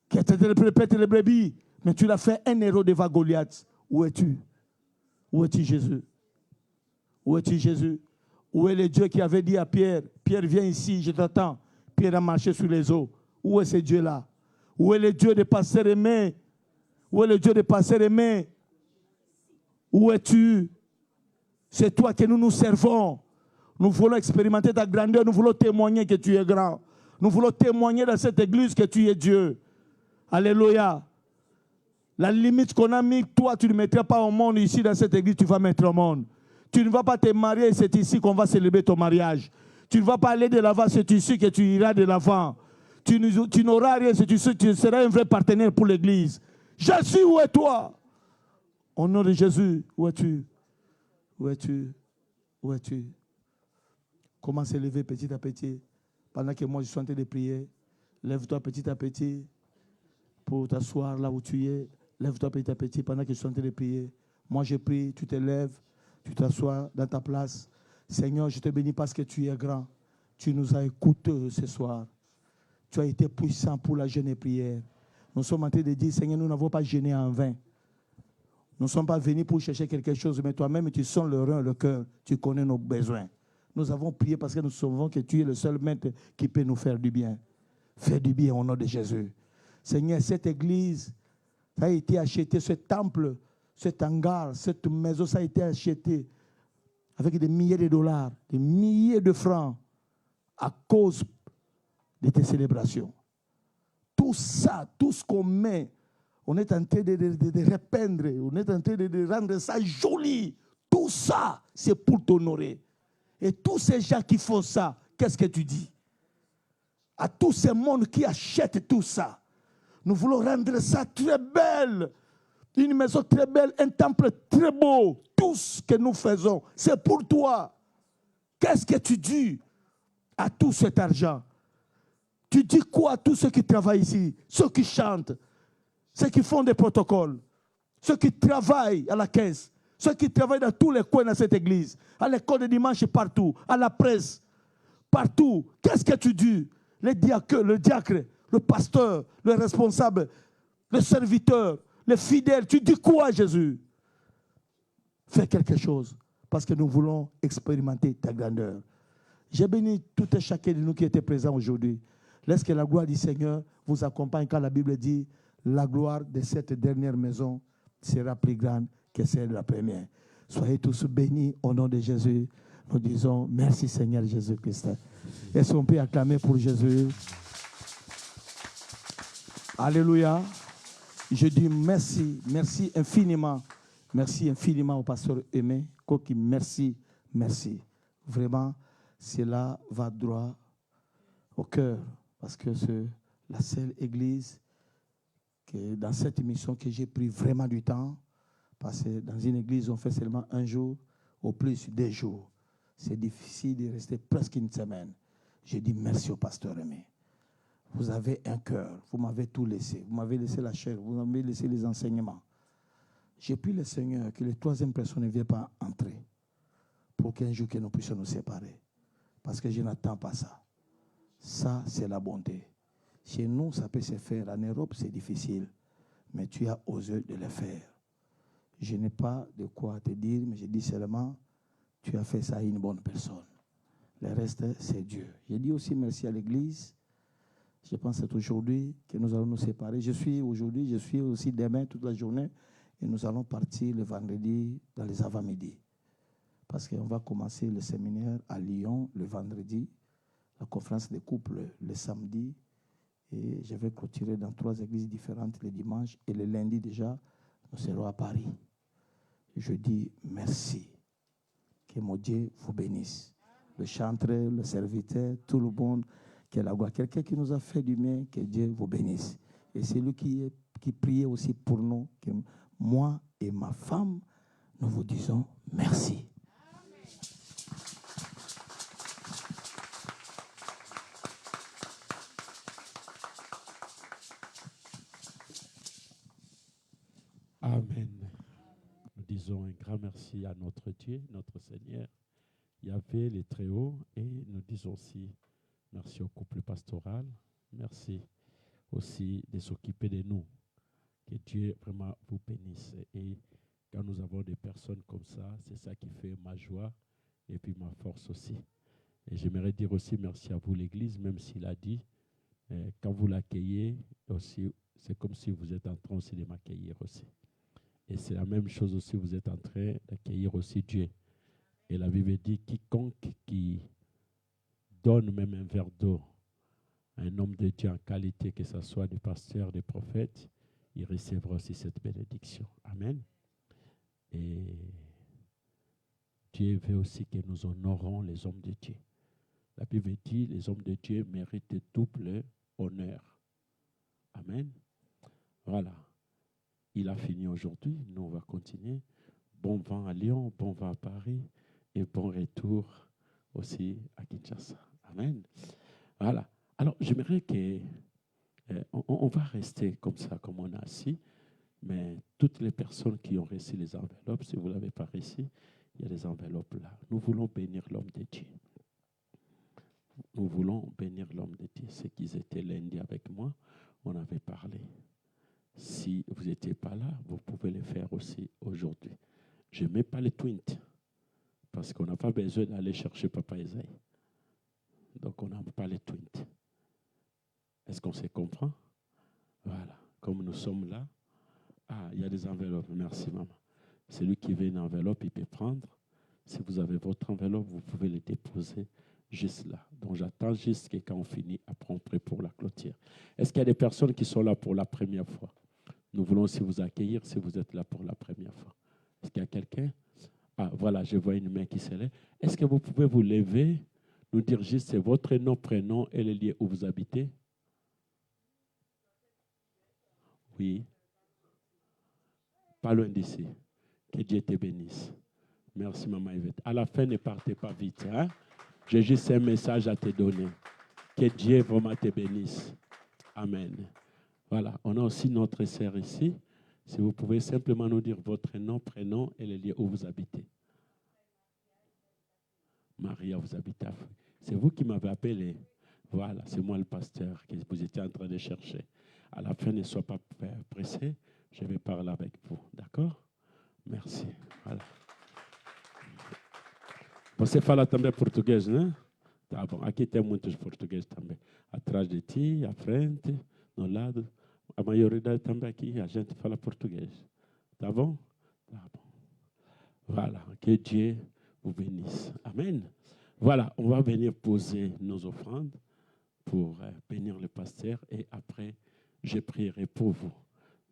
qui était de répéter les brebis. Mais tu l'as fait un héros devant Goliath. Où es-tu? Où es-tu, Jésus? Où es-tu, Jésus? Où est le Dieu qui avait dit à Pierre, Pierre, viens ici, je t'attends. Pierre a marché sur les eaux. Où est ce Dieu-là? Où est le Dieu de pasteur aimé? Où est le Dieu de pasteur aimé? Où es-tu? C'est toi que nous nous servons. Nous voulons expérimenter ta grandeur. Nous voulons témoigner que tu es grand. Nous voulons témoigner dans cette église que tu es Dieu. Alléluia. La limite qu'on a mis, toi, tu ne mettras pas au monde ici dans cette église, tu vas mettre au monde. Tu ne vas pas te marier, c'est ici qu'on va célébrer ton mariage. Tu ne vas pas aller de l'avant, c'est ici que tu iras de l'avant. Tu n'auras rien, c'est ici que tu seras un vrai partenaire pour l'église. Jésus, où es-toi? Au nom de Jésus, où es-tu? Où es-tu? Où es-tu? Commence à lever petit à petit. Pendant que moi je suis en train de prier, lève-toi petit à petit pour t'asseoir là où tu es. Lève-toi petit à petit pendant que je suis en train de prier. Moi je prie, tu te lèves, tu t'assois dans ta place. Seigneur, je te bénis parce que tu es grand. Tu nous as écoutés ce soir. Tu as été puissant pour la jeûne et prière. Nous sommes en train de dire, Seigneur, nous n'avons pas jeûné en vain. Nous ne sommes pas venus pour chercher quelque chose, mais toi-même, tu sens le rein, le cœur. Tu connais nos besoins. Nous avons prié parce que nous savons que tu es le seul maître qui peut nous faire du bien. Fais du bien au nom de Jésus. Seigneur, cette église, ça a été acheté, ce temple, cet hangar, cette maison, ça a été acheté avec des milliers de dollars, des milliers de francs à cause de tes célébrations. Tout ça, tout ce qu'on met, on est en train de repeindre, on est en train de rendre ça joli. Tout ça, c'est pour t'honorer. Et tous ces gens qui font ça, qu'est-ce que tu dis? À tous ces mondes qui achètent tout ça, nous voulons rendre ça très belle. Une maison très belle, un temple très beau. Tout ce que nous faisons, c'est pour toi. Qu'est-ce que tu dis à tout cet argent? Tu dis quoi à tous ceux qui travaillent ici? Ceux qui chantent, ceux qui font des protocoles, ceux qui travaillent à la caisse, ceux qui travaillent dans tous les coins de cette église, à l'école de dimanche partout, à la presse, partout. Qu'est-ce que tu dis? Le diacre, le pasteur, le responsable, le serviteur, le fidèle. Tu dis quoi, Jésus? Fais quelque chose parce que nous voulons expérimenter ta grandeur. J'ai béni tout et chacun de nous qui étaient présents aujourd'hui. Laisse que la gloire du Seigneur vous accompagne quand la Bible dit la gloire de cette dernière maison sera plus grande que celle de la première. Soyez tous bénis au nom de Jésus. Nous disons merci Seigneur Jésus-Christ. Est-ce qu'on peut acclamer pour Jésus? Alléluia. Je dis merci, merci infiniment. Merci infiniment au pasteur Aimé. Koki, merci, merci. Vraiment, cela va droit au cœur. Parce que c'est la seule église que dans cette émission que j'ai pris vraiment du temps. Parce que dans une église, on fait seulement un jour, au plus 2 jours. C'est difficile de rester presque une semaine. Je dis merci au pasteur Aimé. Vous avez un cœur, vous m'avez tout laissé. Vous m'avez laissé la chair, vous m'avez laissé les enseignements. J'ai pris le Seigneur que les 3e personnes ne viennent pas entrer pour qu'un jour que nous puissions nous séparer. Parce que je n'attends pas ça. Ça, c'est la bonté. Chez nous, ça peut se faire. En Europe, c'est difficile. Mais tu as osé de le faire. Je n'ai pas de quoi te dire, mais je dis seulement, tu as fait ça à une bonne personne. Le reste, c'est Dieu. Je dis aussi merci à l'Église. Je pense que c'est aujourd'hui que nous allons nous séparer. Je suis aujourd'hui, je suis aussi demain toute la journée. Et nous allons partir le vendredi dans les avant-midi. Parce qu'on va commencer le séminaire à Lyon le vendredi, la conférence des couples le samedi. Et je vais clôturer dans 3 églises différentes le dimanche. Et le lundi déjà, nous serons à Paris. Je dis merci. Que mon Dieu vous bénisse. Le chanteur, le serviteur, tout le monde. Que la gloire. Quelqu'un qui nous a fait du bien, que Dieu vous bénisse. Et c'est lui qui priait aussi pour nous. Que moi et ma femme, nous vous disons merci. Amen. Nous disons un grand merci à notre Dieu, notre Seigneur, Yahvé, les Très-Hauts, et nous disons aussi merci au couple pastoral. Merci aussi de s'occuper de nous. Que Dieu vraiment vous bénisse. Et quand nous avons des personnes comme ça, c'est ça qui fait ma joie et puis ma force aussi. Et j'aimerais dire aussi merci à vous, l'Église, même s'il a dit, quand vous l'accueillez, aussi, c'est comme si vous êtes en train aussi de m'accueillir aussi. Et c'est la même chose aussi, vous êtes en train d'accueillir aussi Dieu. Et la Bible dit, quiconque qui donne même un verre d'eau à un homme de Dieu en qualité, que ce soit des pasteurs, des prophètes, il recevra aussi cette bénédiction. Amen. Et Dieu veut aussi que nous honorons les hommes de Dieu. La Bible dit, les hommes de Dieu méritent double honneur. Amen. Voilà. il a fini aujourd'hui. Nous, on va continuer. Bon vent à Lyon, bon vent à Paris et bon retour aussi à Kinshasa. Amen. Voilà. Alors, j'aimerais que on va rester comme ça, comme on a assis, mais toutes les personnes qui ont reçu les enveloppes, si vous ne l'avez pas reçu, il y a des enveloppes là. Nous voulons bénir l'homme de Dieu. Nous voulons bénir l'homme de Dieu. Ceux qui étaient lundi avec moi, on avait parlé. Si vous n'étiez pas là, vous pouvez le faire aussi aujourd'hui. Je ne mets pas les twints, parce qu'on n'a pas besoin d'aller chercher Papa Esaïe. Donc, on n'a pas les twints. Est-ce qu'on se comprend? Voilà. Comme nous sommes là, il y a des enveloppes. Merci, maman. Celui qui veut une enveloppe, il peut prendre. Si vous avez votre enveloppe, vous pouvez le déposer juste là. Donc, j'attends juste que quand on finit, après on prie pour la clôture. Est-ce qu'il y a des personnes qui sont là pour la première fois? Nous voulons aussi vous accueillir si vous êtes là pour la première fois. Est-ce qu'il y a quelqu'un? Voilà, je vois une main qui se lève. Est-ce que vous pouvez vous lever, nous dire juste c'est votre nom, prénom et le lieu où vous habitez? Oui. Pas loin d'ici. Que Dieu te bénisse. Merci, Maman Yvette. À la fin, ne partez pas vite. Hein? J'ai juste un message à te donner. Que Dieu vraiment te bénisse. Amen. Voilà, on a aussi notre sœur ici. Si vous pouvez simplement nous dire votre nom, prénom et le lieu où vous habitez. Maria, vous habitez à Fouille. C'est vous qui m'avez appelé. Voilà, c'est moi le pasteur que vous étiez en train de chercher. À la fin, ne sois pas pressé. Je vais parler avec vous. D'accord? Merci. Voilà. Você fala também português, né? Tá bom. Aqui tem muitos portugueses também. Atrás de ti, à frente, no lado. A maioria também aqui, a gente fala português. Tá bom? Tá bom. Voilà. Que Dieu vous bénisse. Amen. Voilà, on va venir poser nos offrandes pour bénir le pasteur et après, je prierai pour vous.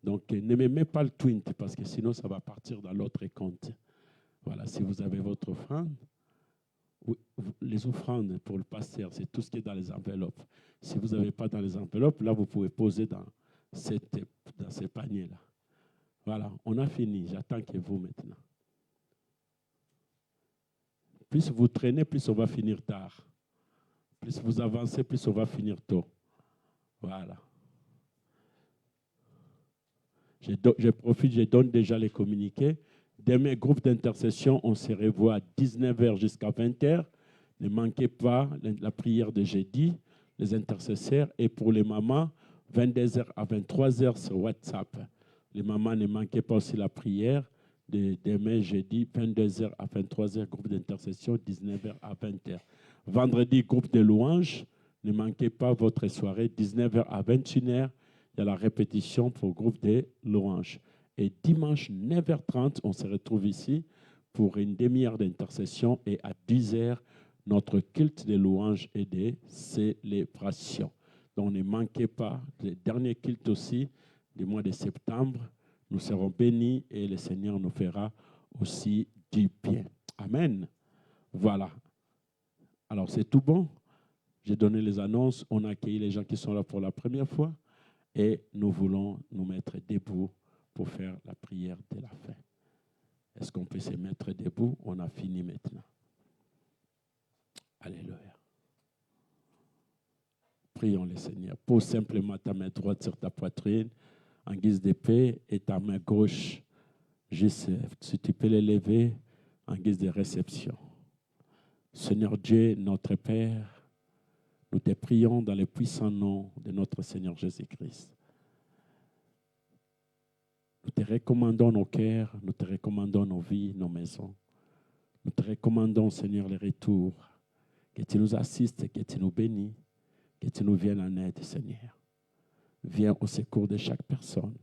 Donc, ne me mets pas le twint parce que sinon, ça va partir dans l'autre compte. Voilà, si vous avez votre offrande, les offrandes pour le pasteur, c'est tout ce qui est dans les enveloppes. Si vous n'avez pas dans les enveloppes, là, vous pouvez poser dans ces paniers-là. Voilà, on a fini. J'attends que vous maintenant. Plus vous traînez, plus on va finir tard. Plus vous avancez, plus on va finir tôt. Voilà. Je profite, je donne déjà les communiqués. Demain, groupe d'intercession, on se revoit à 19h jusqu'à 20h. Ne manquez pas la prière de jeudi, les intercesseurs. Et pour les mamans, 22h à 23h sur WhatsApp. Les mamans, ne manquez pas aussi la prière de demain, jeudi, 22h à 23h, groupe d'intercession, 19h à 20h. Vendredi, groupe de louanges. Ne manquez pas votre soirée, 19h à 21h. Il y a la répétition pour le groupe de louanges. Et dimanche, 9h30, on se retrouve ici pour une demi-heure d'intercession et à 10h, notre culte de louanges et de célébration. Donc, ne manquez pas le dernier culte aussi du mois de septembre. Nous serons bénis et le Seigneur nous fera aussi du bien. Amen. Voilà. Alors, c'est tout bon. J'ai donné les annonces. On a accueilli les gens qui sont là pour la première fois. Et nous voulons nous mettre debout pour faire la prière de la fin. Est-ce qu'on peut se mettre debout? On a fini maintenant. Alléluia. Prions le Seigneur. Pose simplement ta main droite sur ta poitrine en guise de paix et ta main gauche, juste, si tu peux l'élever en guise de réception. Seigneur Dieu, notre Père, nous te prions dans le puissant nom de notre Seigneur Jésus-Christ. Nous te recommandons nos cœurs, nous te recommandons nos vies, nos maisons. Nous te recommandons, Seigneur, les retours. Que tu nous assistes, que tu nous bénis, que tu nous viennes en aide, Seigneur. Viens au secours de chaque personne.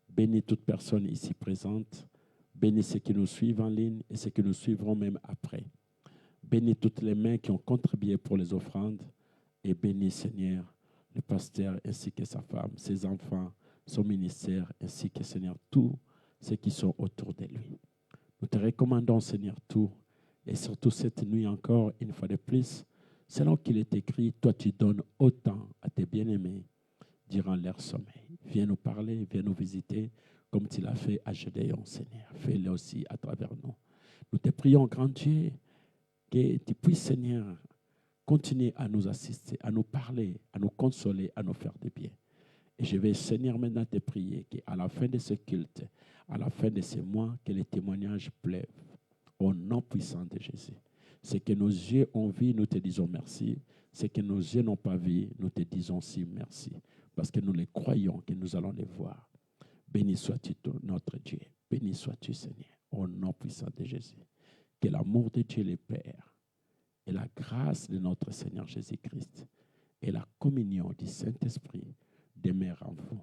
Bénis toute personne ici présente. Bénis ceux qui nous suivent en ligne et ceux qui nous suivront même après. Bénis toutes les mains qui ont contribué pour les offrandes. Et bénis, Seigneur, le pasteur ainsi que sa femme, ses enfants, son ministère, ainsi que, Seigneur, tous ceux qui sont autour de lui. Nous te recommandons, Seigneur, tout, et surtout cette nuit encore, une fois de plus, selon qu'il est écrit, toi tu donnes autant à tes bien-aimés durant leur sommeil. Viens nous parler, viens nous visiter, comme tu l'as fait à Gédéon, Seigneur. Fais-le aussi à travers nous. Nous te prions, grand Dieu, que tu puisses, Seigneur, continuer à nous assister, à nous parler, à nous consoler, à nous faire du bien. Et je vais, Seigneur, maintenant te prier qu'à la fin de ce culte, à la fin de ce mois, que les témoignages pleuvent au nom puissant de Jésus. Ce que nos yeux ont vu, nous te disons merci. Ce que nos yeux n'ont pas vu, nous te disons aussi merci. Parce que nous les croyons, que nous allons les voir. Béni sois-tu, notre Dieu. Béni sois-tu, Seigneur, au nom puissant de Jésus. Que l'amour de Dieu le Père et la grâce de notre Seigneur Jésus-Christ et la communion du Saint-Esprit demeurent en vous.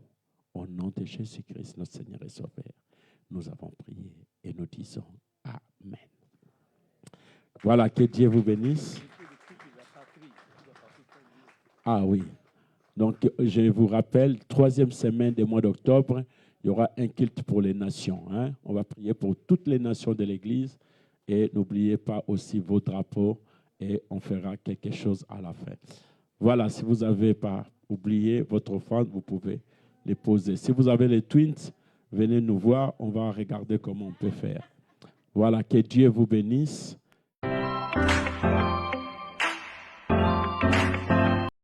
Au nom de Jésus-Christ, notre Seigneur et Sauveur, nous avons prié et nous disons Amen. Voilà, que Dieu vous bénisse. Ah oui. Donc, je vous rappelle, 3e semaine du mois d'octobre, il y aura un culte pour les nations. Hein? On va prier pour toutes les nations de l'Église. Et n'oubliez pas aussi vos drapeaux et on fera quelque chose à la fin. Voilà, si vous n'avez pas oublié votre offrande, vous pouvez les poser. Si vous avez les twins, venez nous voir, on va regarder comment on peut faire. Voilà, que Dieu vous bénisse.